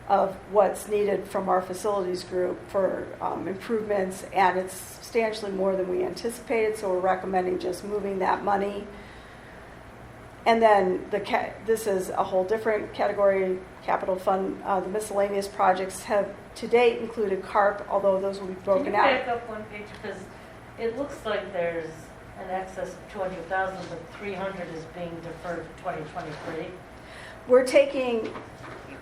H: of what's needed from our facilities group for improvements, and it's substantially more than we anticipated, so we're recommending just moving that money. And then this is a whole different category, capital fund. The miscellaneous projects have to date included CARP, although those will be broken
I: Can you
H: out.
I: back up one page, because it looks like there's an excess of 200,000, but 300 is being deferred to 2023.
H: We're taking,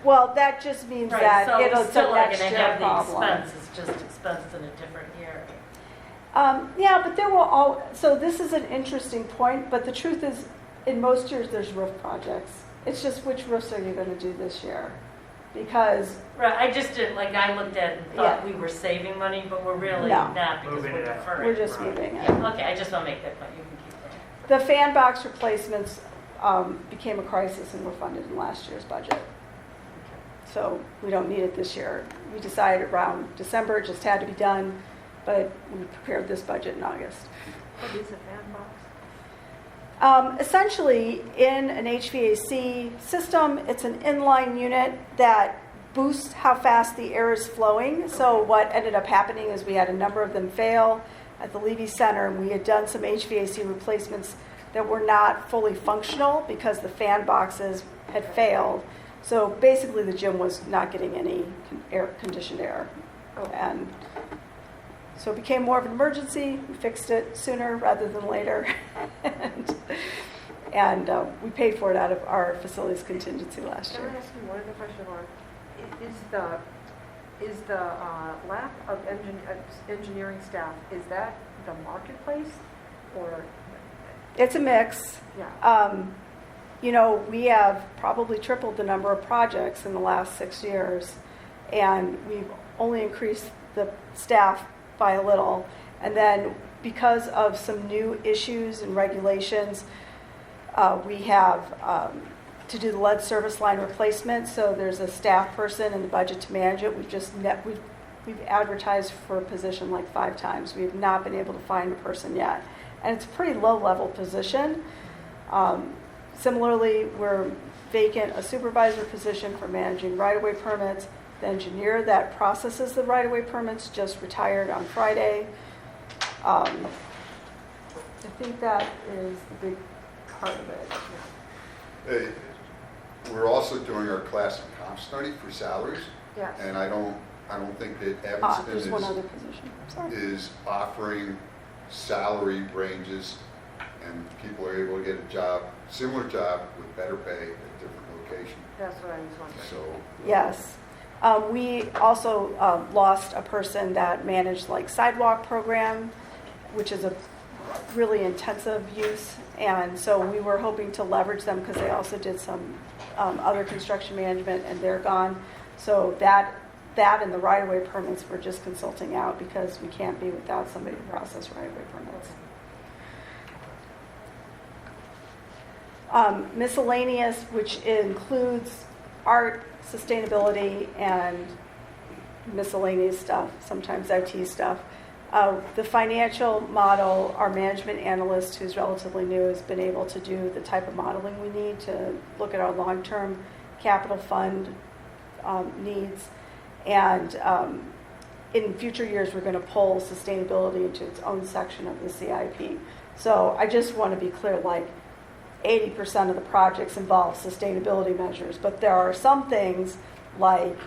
H: well, that just means
I: Right,
H: that
I: so
H: it's a
I: still
H: next
I: gonna
H: year
I: have the
H: problem.
I: expense, it's just expensed in a different year.
H: Yeah, but there will so this is an interesting point, but the truth is, in most years, there's roof projects. It's just which roofs are you going to do this year? Because,
I: Right, I just didn't, I looked at it and thought
H: Yeah.
I: we were saving money, but we're really
H: No.
I: not, because
A: Moving
I: we're
A: it out.
I: deferring.
H: we're just
A: Right.
H: moving it.
I: Yeah, okay, I just want to make that point, you can keep going.
H: The fan box replacements, became a crisis and were funded in last year's budget. So we don't need it this year. We decided around December, it just had to be done, but we prepared this budget in August.
G: What is a fan box?
H: Essentially, in an HVAC system, it's an inline unit that boosts how fast the air is flowing. So what ended up happening is we had a number of them fail at the Levy Center, and we had done some HVAC replacements that were not fully functional because the fan boxes had failed. So basically, the gym was not getting any conditioned air. And so it became more of an emergency. We fixed it sooner rather than later. and we paid for it out of our facilities contingency last
G: Can
H: year.
G: I ask you one other question, Laura? Is the lack of engineering staff, is that the marketplace or?
H: It's a mix.
G: Yeah.
H: We have probably tripled the number of projects in the last 6 years, and we've only increased the staff by a little. And then because of some new issues and regulations, we have to do the lead service line replacement. So there's a staff person in the budget to manage it. We've advertised for a position like 5 times. We have not been able to find a person yet. And it's a pretty low-level position. Similarly, we're vacant a supervisor position for managing right-of-way permits. The engineer that processes the right-of-way permits just retired on Friday. I think that is the big part of it.
E: We're also doing our class and comp study for salaries,
G: Yes.
E: and I don't think that
H: There's one other
E: Evanston
H: position. Sorry.
E: is offering salary ranges, and people are able to get a job, similar job with better pay at different locations.
G: That's what I was wondering.
E: So
H: Yes. We also lost a person that managed like sidewalk program, which is a really intensive use. And so we were hoping to leverage them because they also did some other construction management, and they're gone. So that and the right-of-way permits we're just consulting out because we can't be without somebody to process right-of-way permits. Miscellaneous, which includes art, sustainability, and miscellaneous stuff, sometimes IT stuff. The financial model, our management analyst, who's relatively new, has been able to do the type of modeling we need to look at our long-term capital fund needs. And in future years, we're going to pull sustainability into its own section of the CIP. So I just want to be clear, like 80% of the projects involve sustainability measures, but there are some things like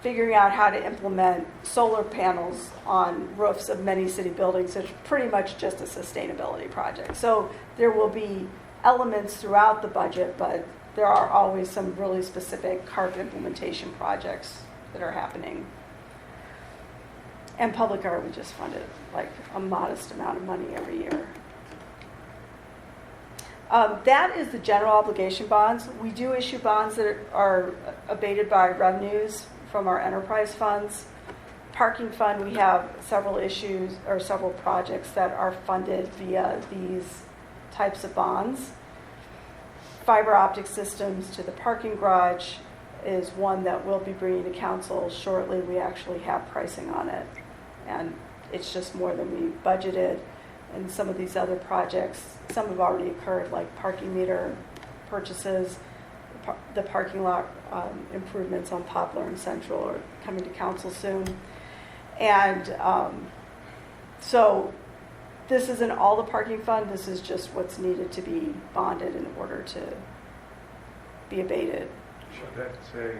H: figuring out how to implement solar panels on roofs of many city buildings. It's pretty much just a sustainability project. So there will be elements throughout the budget, but there are always some really specific CARP implementation projects that are happening. And public art, we just funded like a modest amount of money every year. That is the general obligation bonds. We do issue bonds that are abated by revenues from our enterprise funds. Parking fund, we have several issues or several projects that are funded via these types of bonds. Fiber optic systems to the parking garage is one that we'll be bringing to council shortly. We actually have pricing on it, and it's just more than we budgeted. And some of these other projects, some have already occurred, like parking meter purchases, the parking lot improvements on Poplar and Central are coming to council soon. And so this isn't all the parking fund, this is just what's needed to be bonded in order to be abated.
L: Should that say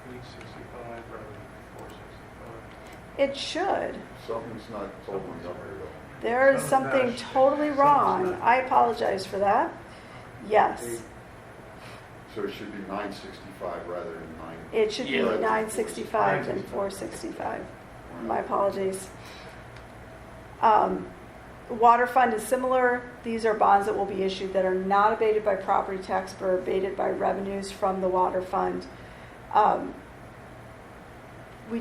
L: 365 rather than 465?
H: It should.
E: something's not totally up here though.
H: There is something totally wrong. I apologize for that. Yes.
E: So it should be 965 rather than 9.
H: It should be
C: Yeah.
H: 965 and 465. My apologies. Water fund is similar. These are bonds that will be issued that are not abated by property tax, but are abated by revenues from the water fund. we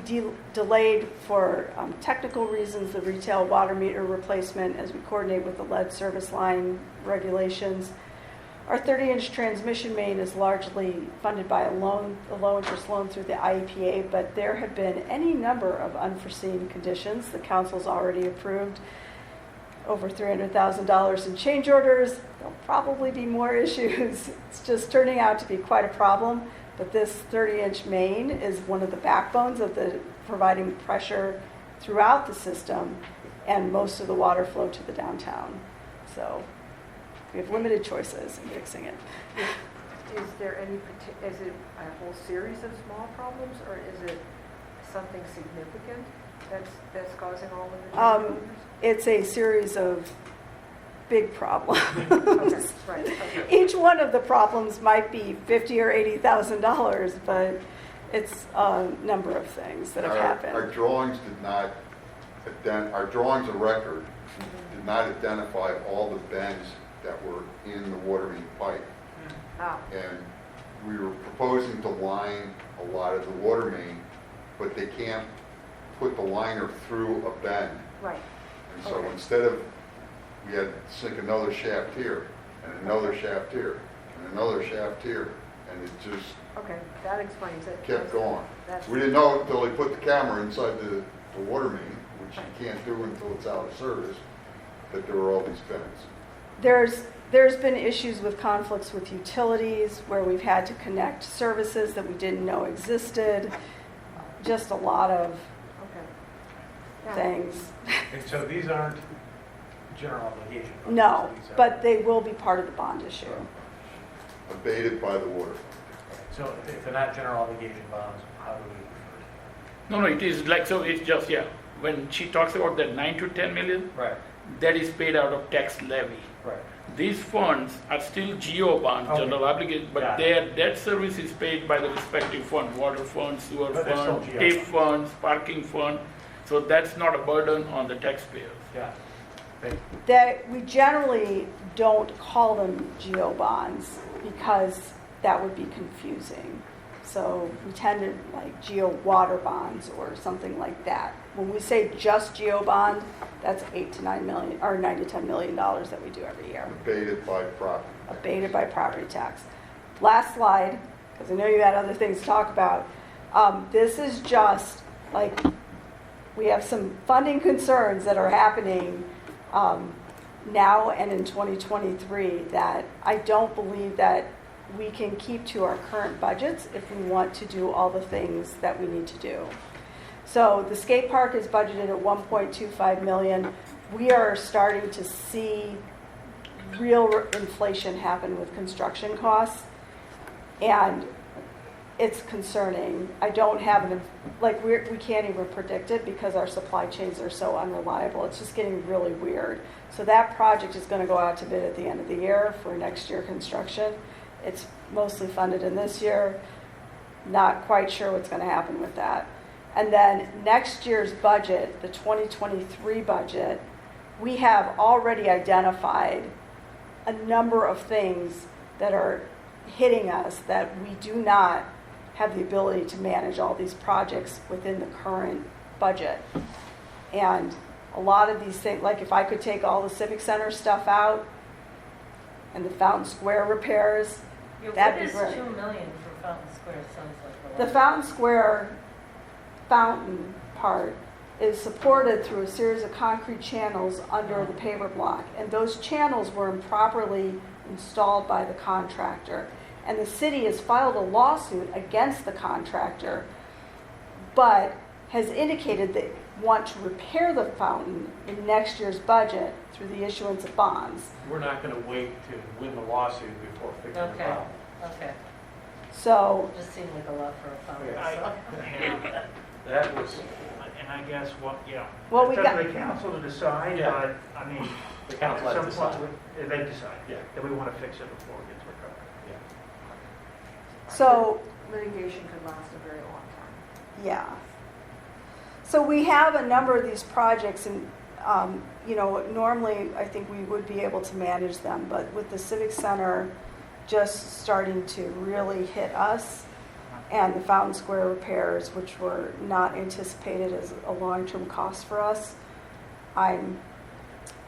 H: delayed for technical reasons the retail water meter replacement as we coordinate with the lead service line regulations. Our 30-inch transmission main is largely funded by a low-interest loan through the IEPA, but there have been any number of unforeseen conditions. The council's already approved over $300,000 in change orders. There'll probably be more issues. It's just turning out to be quite a problem. But this 30-inch main is one of the backbones of the providing pressure throughout the system and most of the water flow to the downtown. So we have limited choices in fixing it.
G: Is there any, is it a whole series of small problems, or is it something significant that's causing all of the change orders?
H: It's a series of big problems.
G: Okay, right, okay.
H: Each one of the problems might be $50,000 or $80,000, but it's a number of things that have happened.
E: Our drawings did not, our drawings of record
G: Mm-hmm.
E: did not identify all the bends that were in the water main pipe.
G: Ah,
E: And we were proposing to line a lot of the water main, but they can't put the liner through a bend.
G: right,
E: And so
G: Okay.
E: instead of, we had to sink another shaft here, and another shaft here, and another shaft here, and it just
G: okay, that explains it.
E: kept going.
G: That's-
E: We didn't know until they put the camera inside the water main, which you can't do until it's out of service, that there were all these bends.
H: There's been issues with conflicts with utilities where we've had to connect services that we didn't know existed. Just a lot of
G: Okay. Yeah.
H: things.
F: And so these aren't general obligation bonds?
H: No,
F: These are-
H: but they will be part of the bond issue.
E: Abated by the water.
F: So if they're not general obligation bonds, how do we refer
C: No, it is like, so it's just, yeah, when she talks about that 9 to 10 million,
F: to? Right,
C: that is paid out of tax levy.
F: right.
C: These funds are still GO bonds,
F: Okay.
C: general obligation, but
F: Got it.
C: their debt service is paid by the respective fund, water fund, sewer
F: But they're still
C: fund,
F: GO
C: TIF
F: funds.
C: funds, parking fund. So that's not a burden on the taxpayers.
F: Yeah. They-
H: That we generally don't call them GO bonds because that would be confusing. So we tend to like GO water bonds or something like that. When we say just GO bond, that's 8 to 9 million or 9 to 10 million dollars that we do every year,
E: Abated by property.
H: abated by property tax. Last slide, because I know you had other things to talk about. This is just like we have some funding concerns that are happening now and in 2023 that I don't believe that we can keep to our current budgets if we want to do all the things that we need to do. So the skate park is budgeted at $1.25 million. We are starting to see real inflation happen with construction costs, and it's concerning. I don't have we can't even predict it because our supply chains are so unreliable. It's just getting really weird. So that project is going to go out to bid at the end of the year for next year construction. It's mostly funded in this year. Not quite sure what's going to happen with that. And then next year's budget, the 2023 budget, we have already identified a number of things that are hitting us that we do not have the ability to manage all these projects within the current budget. And a lot of these things, like if I could take all the Civic Center stuff out and the Fountain Square repairs, that'd be great.
I: What is $2 million for Fountain Square? Sounds like a
H: The
I: lot.
H: Fountain Square fountain part is supported through a series of concrete channels under the paver block. And those channels were improperly installed by the contractor. And the city has filed a lawsuit against the contractor, but has indicated they want to repair the fountain in next year's budget through the issuance of bonds.
F: We're not going to wait to win the lawsuit before fixing the
I: Okay,
F: problem.
I: okay.
H: So
I: Just seemed like a lot for a fountain.
F: Yeah. That was,
A: And I guess what,
H: Well,
A: it's
H: we
A: up
H: got-
A: to the council to decide,
F: Yeah.
A: but, I mean,
F: the council
A: at
F: has to
A: some
F: decide.
A: point, they decide
F: Yeah.
A: that we want to fix it before it gets recovered.
H: So,
G: Litigation could last a very long time.
H: yeah. So we have a number of these projects and, normally I think we would be able to manage them, but with the Civic Center just starting to really hit us and the Fountain Square repairs, which were not anticipated as a long-term cost for us. I'm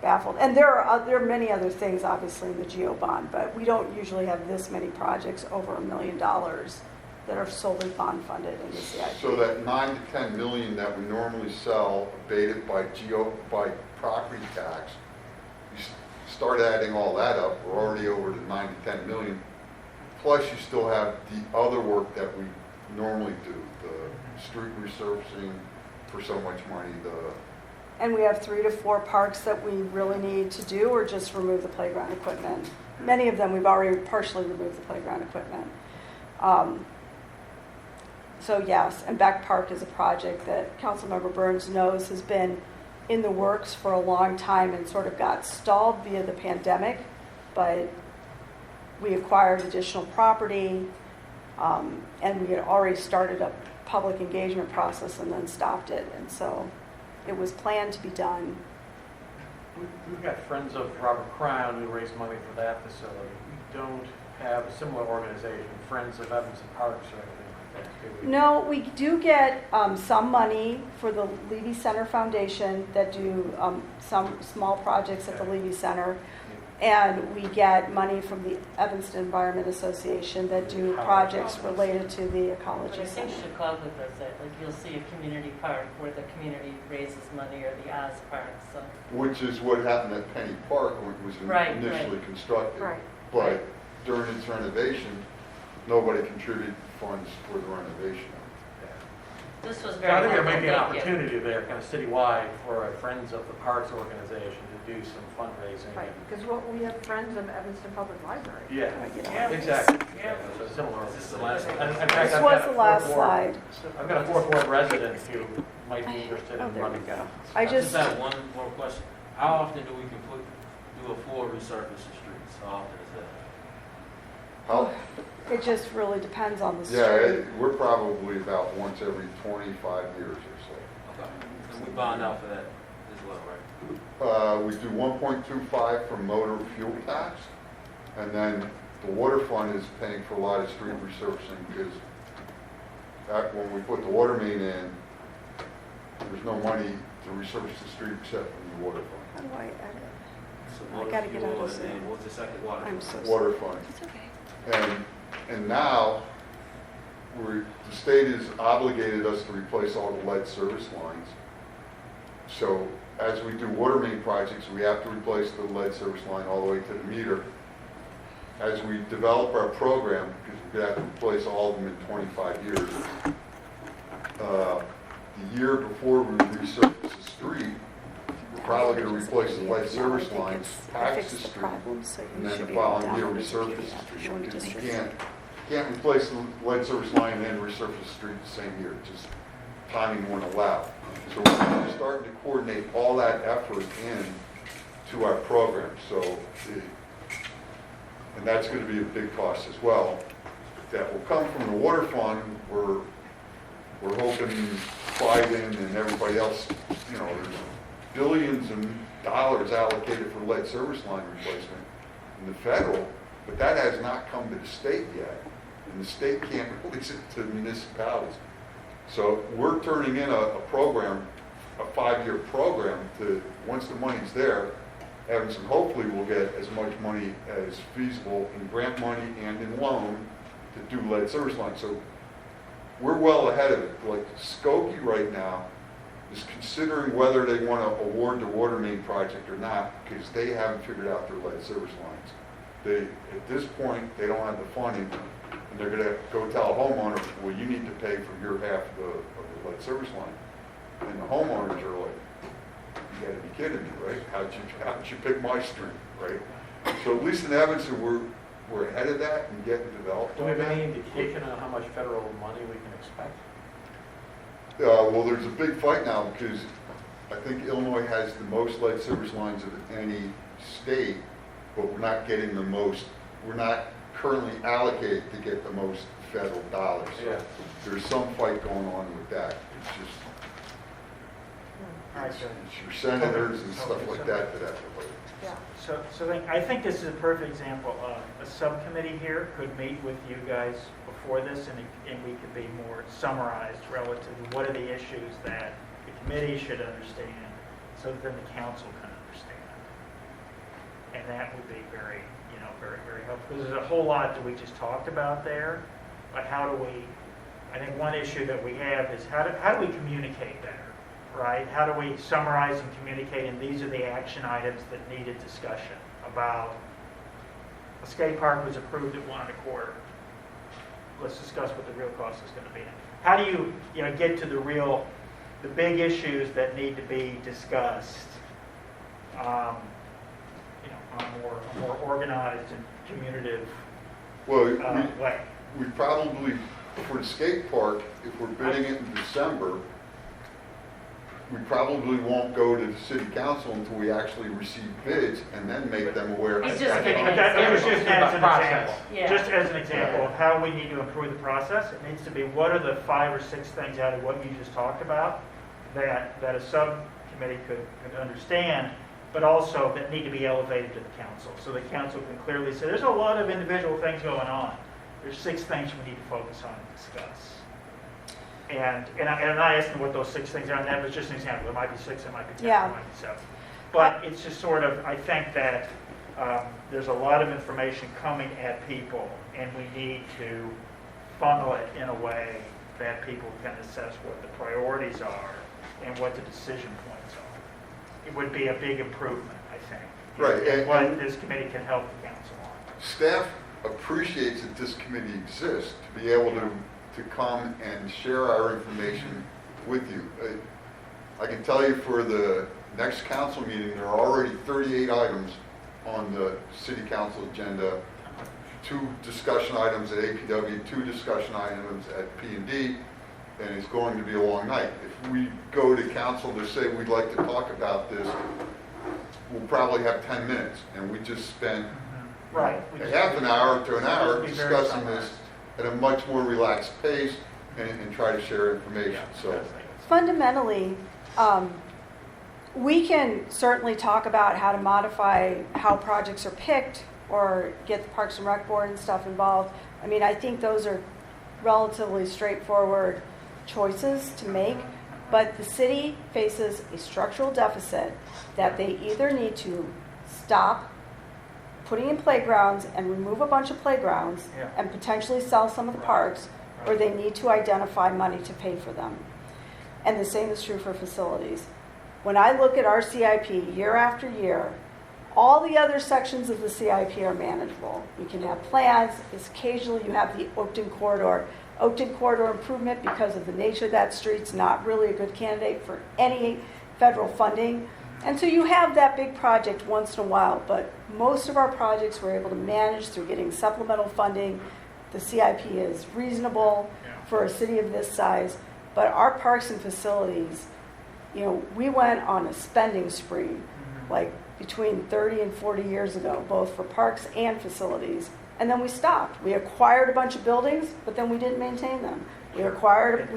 H: baffled. And there are many other things, obviously, in the GEO bond, but we don't usually have this many projects over $1 million that are solely bond funded in the CIP.
E: So that 9 to 10 million that we normally sell abated by property tax, you start adding all that up, we're already over the 9 to 10 million. Plus you still have the other work that we normally do, the street resurfacing for so much money,
H: And we have 3 to 4 parks that we really need to do, or just remove the playground equipment. Many of them, we've already partially removed the playground equipment. So yes, and Beck Park is a project that Councilmember Burns knows has been in the works for a long time and sort of got stalled via the pandemic, but we acquired additional property, and we had already started a public engagement process and then stopped it, and so it was planned to be done.
F: We've got Friends of Robert Crown who raise money for that facility. We don't have a similar organization, Friends of Evanston Parks or anything like that, do we?
H: No, we do get some money for the Levy Center Foundation that do some small projects at the Levy Center. And we get money from the Evanston Environment Association that do projects related to the
I: But
H: ecology
I: I think
H: center.
I: Chicago does that, like you'll see a community park where the community raises money, or the Oz Park, so.
E: which is what happened at Penny Park when it was
I: Right,
E: initially constructed.
G: Right.
E: But during its renovation, nobody contributed funds for the renovation.
I: This was
F: So
I: very
F: I think there
I: helpful,
F: may be an
I: thank you.
F: opportunity there, kind of citywide, for a Friends of the Parks organization to do some fundraising.
G: Right, because we have Friends of Evanston Public Library.
F: Yeah,
I: Yeah.
F: exactly.
I: Yeah.
F: So it's similar.
B: Is this the last one?
F: And in fact,
H: This
F: I've
H: was
F: got a
H: the last
F: fourth ward-
H: slide.
F: I've got a fourth ward resident who might be interested
H: Oh,
F: in
H: there we
F: running.
H: go.
B: I
H: I
B: just
H: just,
B: have one more question. How often do we do a full resurface of streets? How often is that?
E: How,
H: it just really depends on the
E: yeah,
H: street.
E: we're probably about once every 25 years or
B: Okay. And we bond out for that as well, right?
E: so. We do 1.25 for motor fuel tax, and then the water fund is paying for a lot of street resurfacing because back when we put the water main in, there's no money to resurface the street except from the water
H: How
E: fund.
H: do I edit?
B: So
H: I
B: motor
H: gotta get
B: fuel,
H: out of
B: and
H: Zoom.
B: then what's the second water?
H: I'm so sorry.
E: Water fund.
H: It's okay.
E: And now, the state has obligated us to replace all the lead service lines. So as we do water main projects, we have to replace the lead service line all the way to the meter. As we develop our program, because we have to replace all of them in 25 years, the year before we resurface the street, we're probably going to replace the lead service lines, patch the street, and then the following year resurface the street. Because you can't replace the lead service line and then resurface the street the same year. Just timing won't allow. So we're starting to coordinate all that effort in to our program. And that's going to be a big cost as well. That will come from the water fund. We're hoping Biden and everybody else, there's billions of dollars allocated for lead service line replacement in the federal, but that has not come to the state yet. And the state can't release it to municipalities. So we're turning in a program, a 5-year program to, once the money's there, Evanston hopefully will get as much money as feasible in grant money and in loan to do lead service lines. So we're well ahead of it. Like Skokie right now is considering whether they want to award the water main project or not because they haven't figured out their lead service lines. At this point, they don't have the funding, and they're going to go tell a homeowner, well, you need to pay for your half of the lead service line. And the homeowners are like, you got to be kidding me, right? How'd you pick my street, right? So at least in Evanston, we're ahead of that and getting developed
F: Do we
E: on
F: have
E: that.
F: any indication on how much federal money we can expect?
E: Well, there's a big fight now because I think Illinois has the most lead service lines of any state, but we're not getting the most, we're not currently allocated to get the most federal dollars. So
F: Yeah.
E: there's some fight going on with that. It's just, It's your senators and stuff like that that have to vote.
G: Yeah.
A: So I think this is a perfect example of a subcommittee here could meet with you guys before this, and we could be more summarized relative to what are the issues that the committee should understand, so that then the council can understand. And that would be very, very, very helpful. Because there's a whole lot that we just talked about there, but how do we, I think one issue that we have is how do we communicate better? Right? How do we summarize and communicate, and these are the action items that needed discussion about a skate park was approved at 1.25. Let's discuss what the real cost is going to be. How do you, get to the big issues that need to be discussed, on a more organized and communicative way?
E: We probably, for the skate park, if we're bidding it in December, we probably won't go to the city council until we actually receive bids and then make them aware.
I: He's just
A: I think
I: giving
A: that was just as an
F: Process.
A: example.
I: Yeah.
A: Just as an example of how we need to improve the process, it needs to be what are the 5 or 6 things out of what you just talked about that a subcommittee could understand, but also that need to be elevated to the council. So the council can clearly say, there's a lot of individual things going on. There's 6 things we need to focus on and discuss. And I'm not asking what those 6 things are, and that was just an example. There might be 6, it might be 10,
H: Yeah.
A: it might be 7. But it's just sort of, I think that there's a lot of information coming at people, and we need to funnel it in a way that people can assess what the priorities are and what the decision points are. It would be a big improvement, I think.
E: Right,
A: And
E: and-
A: what this committee can help the council on.
E: Staff appreciates that this committee exists to be able to come and share our information with you. I can tell you for the next council meeting, there are already 38 items on the city council agenda, 2 discussion items at APW, 2 discussion items at P&D, and it's going to be a long night. If we go to council to say we'd like to talk about this, we'll probably have 10 minutes, and we just spent
A: Right.
E: a half an hour to an hour
A: Be very
E: discussing
A: summarized.
E: this at a much more relaxed pace and try to share information.
A: Yeah,
E: So,
H: Fundamentally, we can certainly talk about how to modify how projects are picked or get the Parks and Rec Board and stuff involved. I mean, I think those are relatively straightforward choices to make, but the city faces a structural deficit that they either need to stop putting in playgrounds and remove a bunch of playgrounds
A: Yeah.
H: and potentially sell some of the parks, or they need to identify money to pay for them. And the same is true for facilities. When I look at our CIP year after year, all the other sections of the CIP are manageable. We can have plans. Occasionally you have the Oakton Corridor. Oakton Corridor improvement, because of the nature of that street's not really a good candidate for any federal funding. And so you have that big project once in a while, but most of our projects we're able to manage through getting supplemental funding. The CIP is reasonable for a city of this size, but our parks and facilities, we went on a spending spree, like between 30 and 40 years ago, both for parks and facilities, and then we stopped. We acquired a bunch of buildings, but then we didn't maintain them. We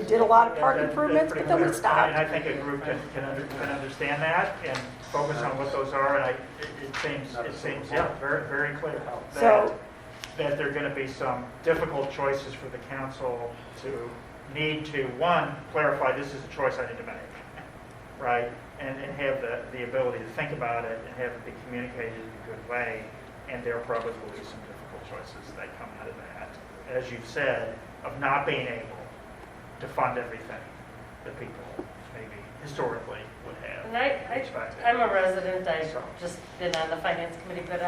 H: did a lot of park improvements, but then we stopped.
A: And I think a group can understand that and focus on what those are, and it seems very, very clear that there are going to be some difficult choices for the council to need to, one, clarify this is a choice I need to make, right? And have the ability to think about it and have it be communicated in a good way, and there probably will be some difficult choices that come out of that. As you've said, of not being able to fund everything that people maybe historically would have
I: And
A: expected.
I: I'm a resident, I've just been on the finance committee, but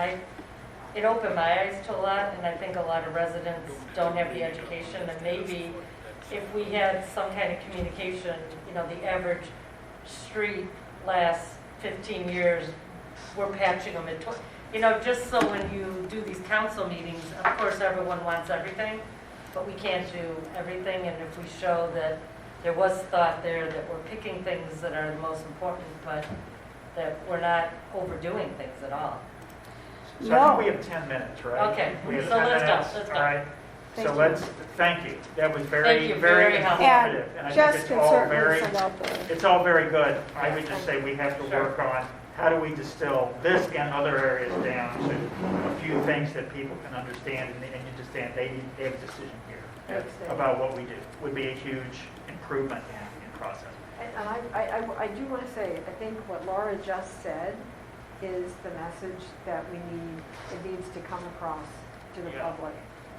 I: it opened my eyes to a lot, and I think a lot of residents don't have the education, and maybe if we had some kind of communication, the average street lasts 15 years, we're patching them at just so when you do these council meetings, of course, everyone wants everything, but we can't do everything, and if we show that there was thought there, that we're picking things that are the most important, but that we're not overdoing things at all.
A: So I think we have 10 minutes, right?
I: Okay,
A: We have
I: so
A: 10
I: let's go,
A: minutes.
I: let's go.
A: All right.
H: Thank
A: So
H: you.
A: let's, thank you. That was
I: Thank
A: very,
I: you,
A: very
I: very helpful.
A: informative. And I
H: And
A: think
H: Jess
A: it's
H: can
A: all
H: certainly
A: very,
H: send out the,
A: it's all very good. I would just say we have to work on how do we distill this and other areas down to a few things that people can understand and you understand they have a decision here about what we do. Would be a huge improvement in process.
G: And I do want to say, I think what Laura just said is the message that we need, it needs to come across to the
A: Yeah.
G: public.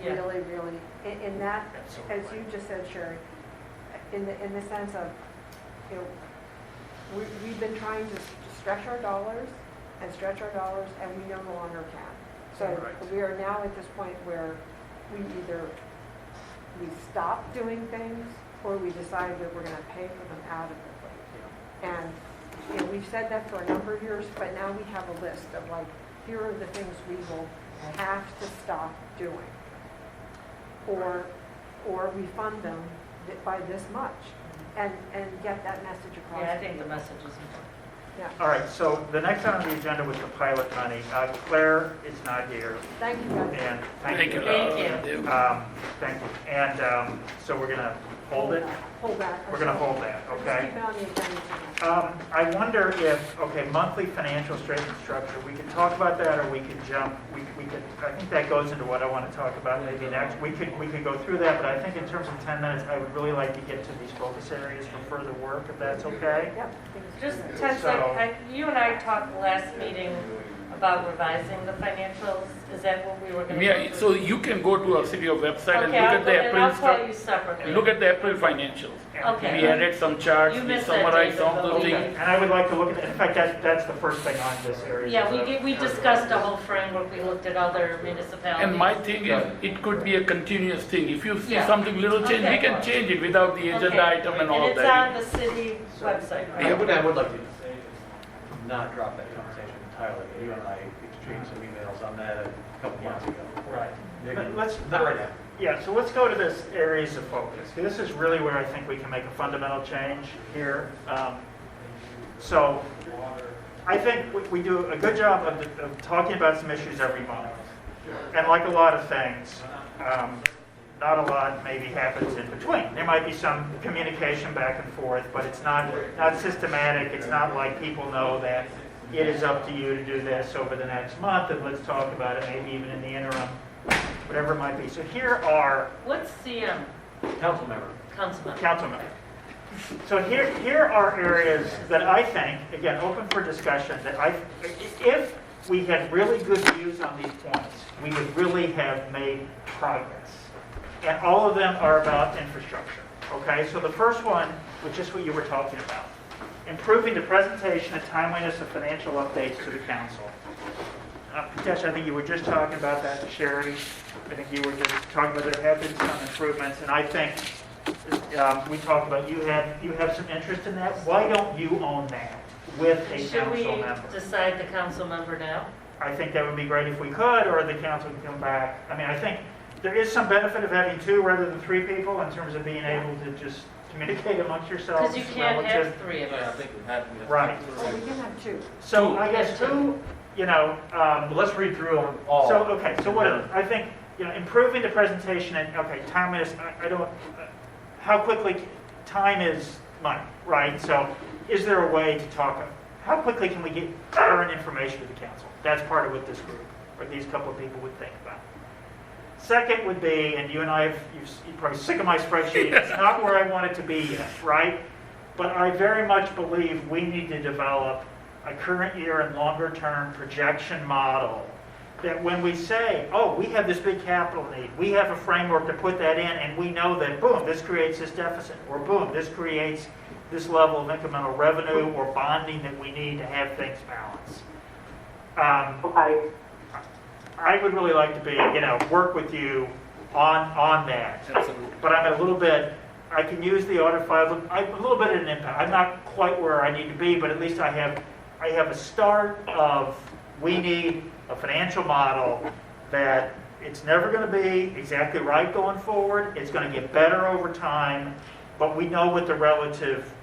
I: Yeah.
G: Really, really, in that,
A: Absolutely.
G: as you just said, Sherry, in the sense of, you know, we've been trying to stretch our dollars, and we no longer can. So
A: Right.
G: we are now at this point where we stop doing things, or we decide that we're going to pay for them out of the thing. And, you know, we've said that for a number of years, but now we have a list of like, here are the things we will have to stop doing. Or we fund them by this much, and get that message across.
I: Yeah, I think the message is important.
G: Yeah,
A: All right, so the next on the agenda was the pilot money. Claire is not here,
G: thank you guys.
A: and thank
C: Thank
A: you.
C: you.
I: Thank you.
A: Thank you. And so we're going to hold it.
G: Hold that.
A: We're going to hold that,
G: Just
A: okay?
G: keep it on the agenda tonight.
A: I wonder if, okay, monthly financial statement structure, we could talk about that, or we could jump, we could, I think that goes into what I want to talk about maybe next. We could go through that, but I think in terms of 10 minutes, I would really like to get to these focus areas for further work, if that's okay?
G: Yep. I think it's
I: Just
G: good.
I: 10
A: So-
I: seconds, you and I talked last meeting about revising the financials. Is that what we were going to do?
C: Yeah, so you can go to our city of website and
I: Okay,
C: look
I: I'll
C: at
I: go,
C: the
I: and
C: April
I: I'll call you
C: stuff.
I: separately.
C: Look at the April financials.
I: Okay.
C: We added some charts,
I: You
C: we
I: missed that,
C: summarized
I: David,
C: some of
I: but
C: those
I: we-
C: things.
A: And I would like to look at, in fact, that's the first thing on this area.
I: Yeah, we discussed the whole framework, we looked at other municipalities.
C: And my thing is, it could be a continuous thing. If you see
I: Yeah.
C: something little change, we
I: Okay.
C: can change it without the agenda
I: Okay.
C: item and all
I: And it's
C: that.
I: on the city website,
F: I
I: right?
F: would like to not drop that conversation entirely. You and I exchanged some emails on that a couple months ago.
A: Right.
F: Maybe
A: Let's,
F: not right now.
A: yeah, so let's go to this areas of focus. This is really where I think we can make a fundamental change here. So I think we do a good job of talking about some issues every month. And like a lot of things, not a lot maybe happens in between. There might be some communication back and forth, but it's not systematic. It's not like people know that it is up to you to do this over the next month, and let's talk about it maybe even in the interim, whatever it might be. So here are
I: What's CM,
F: Council member.
I: Councilman?
A: council members. So here are areas that I think, again, open for discussion, that if we had really good views on these points, we would really have made progress. And all of them are about infrastructure, okay? So the first one was just what you were talking about. Improving the presentation and timeliness of financial updates to the council. Pritesh, I think you were just talking about that to Sherry. I think you were just talking about there have been some improvements, and I think we talked about you have some interest in that. Why don't you own that with a
I: Should we
A: council member?
I: decide the council member now?
A: I think that would be great if we could, or the council can come back. I mean, I think there is some benefit of having two rather than three people in terms of being able to just communicate amongst yourselves.
I: Because you can't have
A: relative-
I: three of
B: Yeah, I
I: us.
B: think we have.
A: Right.
G: Well, we can have two.
A: So I guess who, you know,
F: Let's read through them all.
A: so, okay, so what, I think, you know, improving the presentation and, okay, timeliness, I don't, how quickly, time is money, right? So is there a way to talk, how quickly can we get current information to the council? That's part of what this group, or these couple of people would think about. Second would be, and you and I, you're probably sick of my spreadsheet, it's not where I want it to be yet, right? But I very much believe we need to develop a current year and longer term projection model that when we say, oh, we have this big capital need, we have a framework to put that in, and we know that, boom, this creates this deficit, or boom, this creates this level of incremental revenue or bonding that we need to have things balance.
K: Okay.
A: I would really like to be, you know, work with you on that.
B: Absolutely.
A: But I'm a little bit, I can use the audit file, I'm a little bit at an impact. I'm not quite where I need to be, but at least I have a start of, we need a financial model that it's never going to be exactly right going forward. It's going to get better over time, but we know what the relative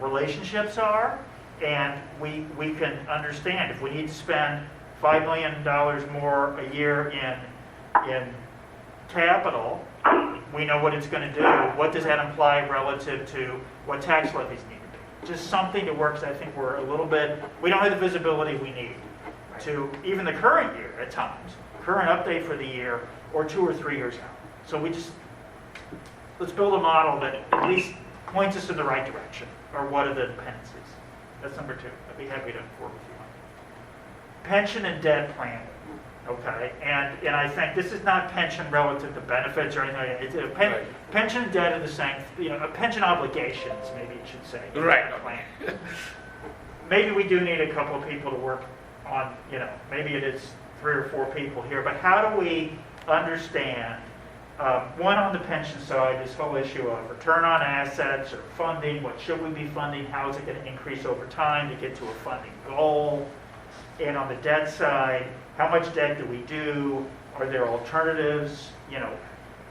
A: relationships are, and we can understand if we need to spend $5 million more a year in capital, we know what it's going to do. What does that imply relative to what tax levies need to be? Just something to work, 'cause I think we're a little bit, we don't have the visibility we need to even the current year at times, current update for the year, or 2 or 3 years out. So let's build a model that at least points us in the right direction, or what are the dependencies? That's number 2. I'd be happy to work with you on that. Pension and debt planning, okay? And I think this is not pension relative to benefits or anything. It's pension and debt are the same, pension obligations, maybe you should say.
C: Right.
A: Plan. Maybe we do need a couple of people to work on, maybe it is 3 or 4 people here, but how do we understand, one on the pension side, this whole issue of return on assets or funding, what should we be funding, how is it going to increase over time to get to a funding goal? And on the debt side, how much debt do we do? Are there alternatives?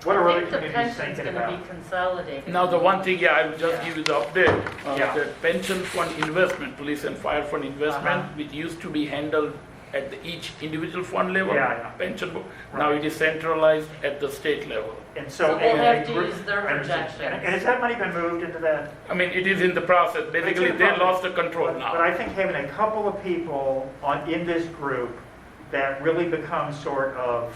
A: What are other communities thinking about?
I: I think the pension's going to be consolidated.
C: Now, the one thing, I'll just give you the update.
A: Yeah.
C: The pension fund investment, police and fire fund investment, which used to be handled at each individual fund level,
A: Yeah.
C: pension book. Now it is centralized at the state level.
A: And
I: So we'll
A: and
I: have to
A: group-
I: use their projections.
A: And has that money been moved into that?
C: I mean, it is in the process. Basically,
A: in the
C: they
A: process.
C: lost the control
A: But
C: now.
A: I think having a couple of people in this group that really become sort of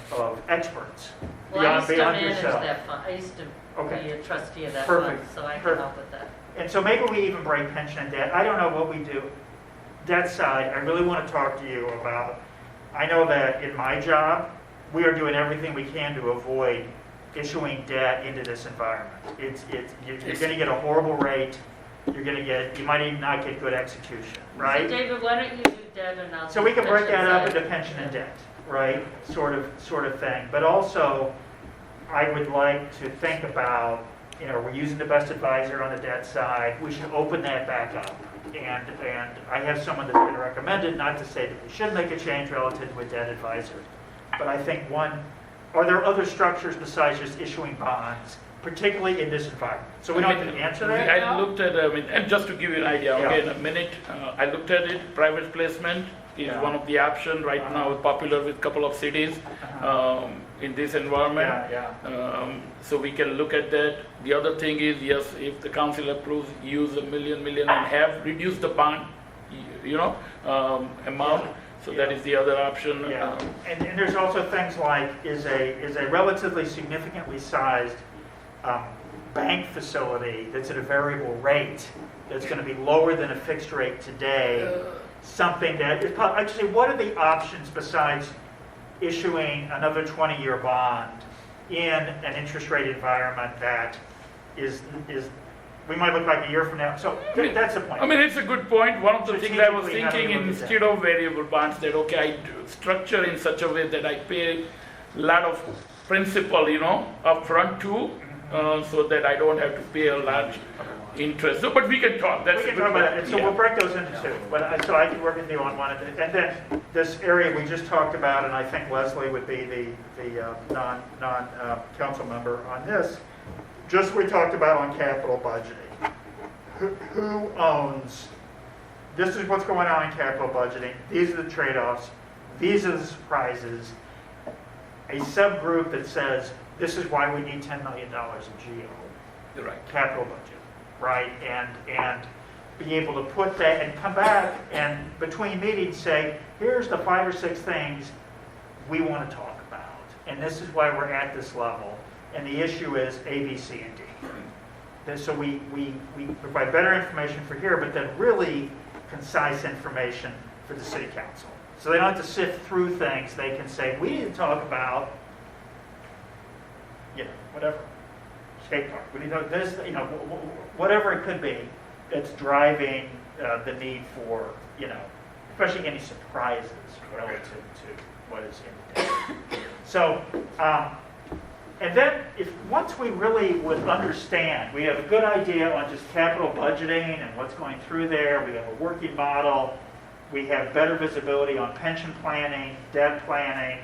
A: experts
I: Well, I used to
A: beyond
I: manage
A: yourself.
I: that fund. I used to
A: Okay.
I: be a trustee of that
A: Perfect.
I: fund, so I can
A: Perfect.
I: help with that.
A: And so maybe we even break pension and debt. I don't know what we do. Debt side, I really want to talk to you about. I know that in my job, we are doing everything we can to avoid issuing debt into this environment. You're going to get a horrible rate. You might even not get good execution, right?
I: So David, why don't you do debt and I'll
A: So
I: do
A: we can break
I: pension
A: that up
I: side.
A: into pension and debt, right? Sort of thing. But also, I would like to think about, we're using the best advisor on the debt side. We should open that back up. And I have someone that's been recommended, not to say that we should make a change relative to a debt advisor. But I think are there other structures besides just issuing bonds, particularly in this environment? So we don't have to answer that
C: I
A: now?
C: looked at, and just to give you an idea,
A: Yeah.
C: okay, in a minute, I looked at it. Private placement is
A: Yeah.
C: one of the options right now, popular with a couple of cities in this environment.
A: Yeah.
C: So we can look at that. The other thing is, yes, if the council approves, use $1 million and have reduce the bond, amount. So that is the other option.
A: Yeah, and there's also things like, is a relatively significantly sized bank facility that's at a variable rate, that's going to be lower than a fixed rate today, something that, actually, what are the options besides issuing another 20-year bond in an interest rate environment that is we might look like a year from now. So that's the point.
C: I mean, it's a good point. One of the things I was
A: Strategically, how do we
C: thinking,
A: look at that?
C: instead of variable bonds, that okay, I do structure in such a way that I pay a lot of principal, upfront too, so that I don't have to pay a large interest. So, but we can talk. That's
A: We
C: a
A: can
C: good
A: talk about
C: point.
A: that. So
C: Yeah.
A: we'll break those into 2. But so I can work with you on one of them. And then this area we just talked about, and I think Leslie would be the non-council member on this. Just we talked about on capital budgeting. Who owns? This is what's going on in capital budgeting. These are the trade-offs. These are the surprises. A subgroup that says this is why we need $10 million in GO.
C: Right.
A: Capital budget, right? And be able to put that and come back and between meetings say, here's the 5 or 6 things we want to talk about. And this is why we're at this level. And the issue is A, B, C, and D. And so we provide better information for here, but then really concise information for the city council. So they don't have to sift through things. They can say, we need to talk about, whatever. Skate park. We need to know this, whatever it could be that's driving the need for, especially any surprises relative to what is in the data. So, and then once we really would understand, we have a good idea on just capital budgeting and what's going through there, we have a working model, we have better visibility on pension planning, debt planning,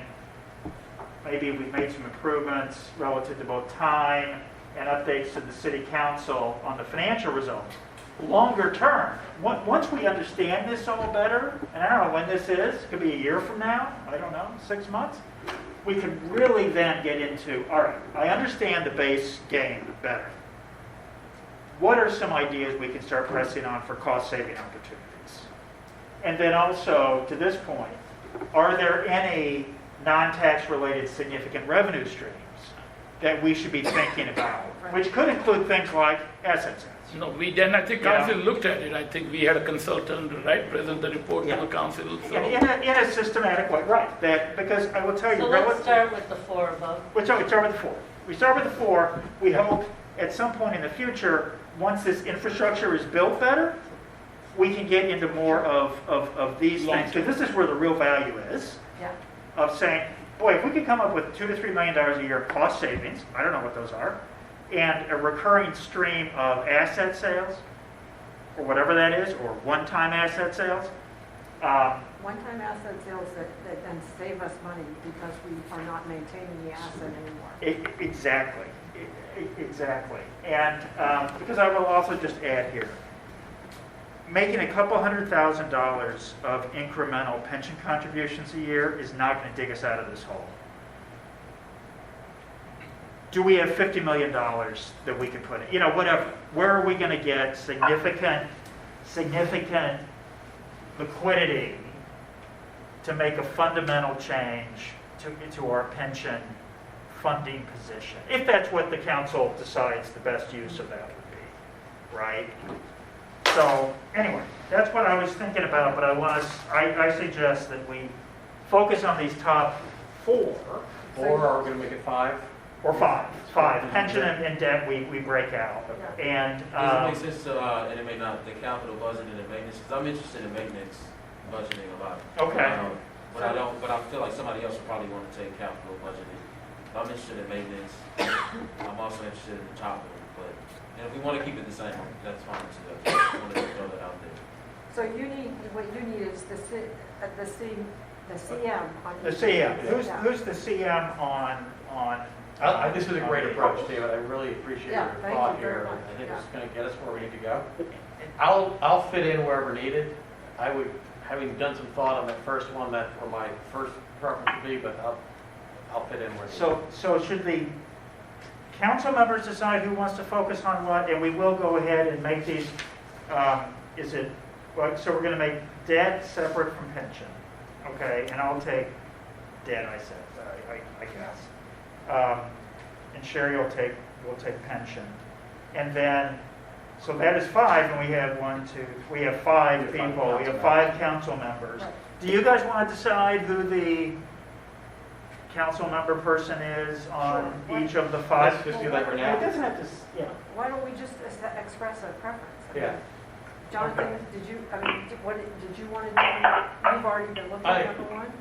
A: maybe we've made some improvements relative to both time and updates to the city council on the financial results. Longer term, once we understand this all better, and I don't know when this is, it could be a year from now, I don't know, 6 months, we could really then get into, all right, I understand the base game better. What are some ideas we can start pressing on for cost-saving opportunities? And then also, to this point, are there any non-tax related significant revenue streams that we should be thinking about? Which could include things like asset sales.
C: No, I think council looked at it. I think we had a consultant, right, present the report to the council, so.
A: In a systematic way, right, that, because I will tell you.
I: So let's start with the 4 above.
A: We start with the 4. We start with the 4. We hope at some point in the future, once this infrastructure is built better, we can get into more of these things. Because this is where the real value is.
G: Yeah.
A: Of saying, boy, if we could come up with $2 to $3 million a year cost savings, I don't know what those are, and a recurring stream of asset sales, or whatever that is, or one-time asset sales.
G: One-time asset sales that then save us money because we are not maintaining the asset anymore.
A: Exactly. Exactly. And because I will also just add here, making a couple $100,000 of incremental pension contributions a year is not going to dig us out of this hole. Do we have $50 million that we can put in? You know, whatever. Where are we going to get significant liquidity to make a fundamental change to our pension funding position? If that's what the council decides the best use of that would be, right? So anyway, that's what I was thinking about, but I suggest that we focus on these top 4.
F: Or are we going to make it 5?
A: Or 5. 5. Pension and debt we break out. And
B: Does it make sense to, and it may not, the capital budget and the maintenance, because I'm interested in maintenance budgeting a lot.
A: Okay.
B: But I feel like somebody else would probably want to take capital budgeting. I'm interested in maintenance. I'm also interested in the top one, but, and if we want to keep it the same, that's fine too. I just wanted to throw that out there.
G: So what you need is the CM on.
A: the CM. Who's the CM on?
F: This is a great approach, David. I really appreciate your
G: thank
F: thought
G: you very
F: here.
G: much.
F: I think
G: Yeah.
F: it's going to get us where we need to go. I'll fit in wherever needed. I would, having done some thought on that first one, that's where my first preference would be, but I'll fit in where needed.
A: So should the council members decide who wants to focus on what, and we will go ahead and make these, so we're going to make debt separate from pension, okay? And I'll take debt, I said, I guess. And Sherry will take pension. And then, so that is 5, and we have 5 people, we have 5 council members.
G: Right.
A: Do you guys want to decide who the council member person is on each of the 5?
F: Let's just do that for
A: It
F: now.
A: doesn't have to,
G: Why don't we just express a preference? I mean,
F: Yeah.
G: Jonathan,
A: Okay.
G: did you want to do, you've already been looking at number 1?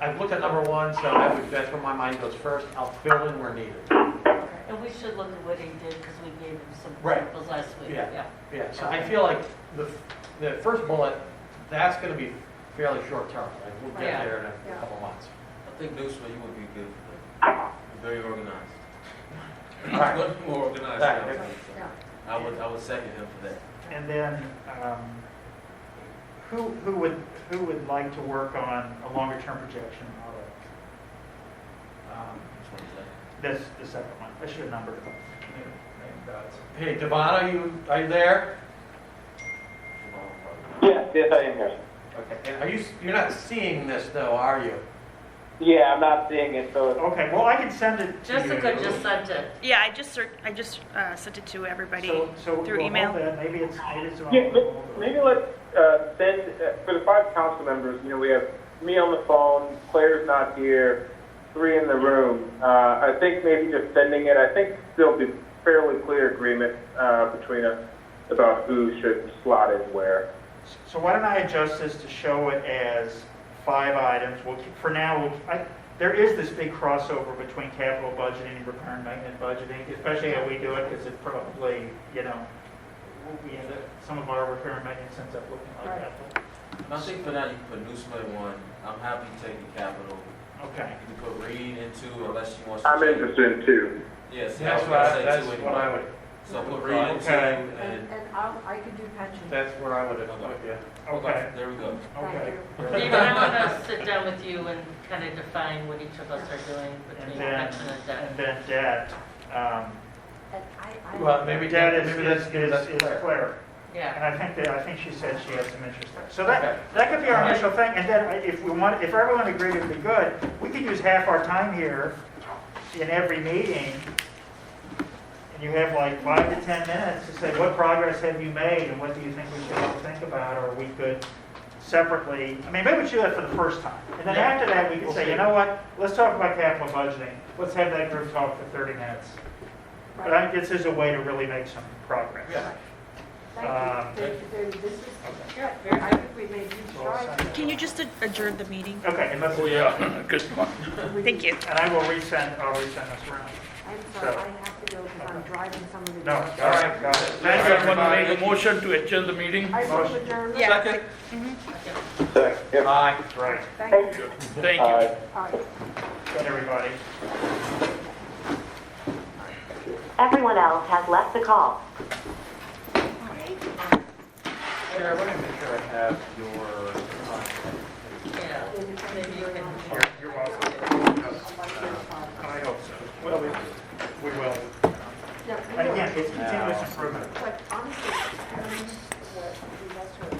F: I've looked at number 1, so that's where my mind goes first. I'll fill in where needed.
G: Okay.
I: And we should look at what he did because we gave him some
F: Right.
I: examples last week.
F: Yeah. Yeah, so I feel like the first bullet, that's going to be fairly short term. Like we'll get
I: Yeah.
F: there in a
G: Yeah.
F: couple months.
B: I think Newsman, you would be good for that. You're very organized.
F: All right.
B: Much more organized.
F: Right.
B: than I was.
G: Yeah.
B: I would second him for that.
A: And then, who would like to work on a longer term projection model?
B: Which one is that?
A: The second one. I should have numbered it.
F: Hey, Devon, are you there?
J: Yes, I am here.
F: Okay. And you're not seeing this though, are you?
J: Yeah, I'm not seeing it, so
A: Okay, well, I can send it to you.
I: Jessica just sent it.
D: Yeah, I just sent it to everybody
A: So
D: through
A: we'll
D: email.
A: hold that. Maybe it's wrong.
J: yeah, maybe let's send for the 5 council members. You know, we have me on the phone, Claire's not here, 3 in the room. I think maybe just sending it. I think there'll be fairly clear agreement between us about who should slot in where.
A: So why don't I adjust this to show it as 5 items? For now, there is this big crossover between capital budgeting and repair and maintenance budgeting, especially how we do it, because it probably, we end up, some of our repair and maintenance ends up looking like
G: Right.
A: that.
B: And I think for now you can put Newsman in 1. I'm happy taking capital.
A: Okay.
B: You can put Reed in 2 unless she wants to.
J: I'm
B: change.
J: interested in 2.
B: Yes,
F: That's
B: I was gonna say
F: that's
B: 2
F: what I would.
B: So put
G: Yeah.
B: read into
F: Okay.
B: and,
G: I could do pension.
F: That's where I would have put you.
A: Okay,
B: there we go.
G: Thank
A: okay.
G: you.
I: David, I want to sit down with you and kind of define what each of us are doing
A: And
I: between
A: then,
I: pension and debt.
A: and then debt,
G: And I.
F: Well, maybe
A: debt
F: that-
A: is,
F: maybe that's clear.
A: clear.
I: Yeah.
A: And I think she said she had some interest there. So
F: Okay.
A: that could be our initial thing, and then if everyone agreed it would be good, we could use half our time here in every meeting, and you have like 5 to 10 minutes to say, what progress have you made, and what do you think we should all think about, or we could separately, I mean, maybe we should do that for the first time. And then after that, we could
F: We'll
A: say,
F: see.
A: you know what, let's talk about capital budgeting. Let's have that group talk for 30 minutes. But I think this is a way to really make some progress.
F: Yeah.
G: Thank you. This is good. I think we made huge strides.
D: Can you just adjourn the meeting?
A: Okay, and let's,
C: Oh, yeah, good one.
D: Thank you.
A: and I will resend, I'll resend this around.
G: I'm sorry, I have to go because I'm driving some of the.
A: No, all right, got it. Thank you,
C: Everyone make a
A: everybody.
C: motion to adjourn the meeting?
G: I will adjourn.
D: Yeah.
F: Second?
J: Second.
F: Aye.
A: Right,
G: Thank you.
C: Thank you.
J: Aye.
G: Aye.
A: good, everybody.
M: Everyone else has left the call.
F: Sarah, let me make sure I have your contact.
I: Yeah, maybe you can.
A: You're welcome. I hope so. Well, we will.
G: Yeah,
A: And again, it's continuous improvement.
G: But honestly, what we must have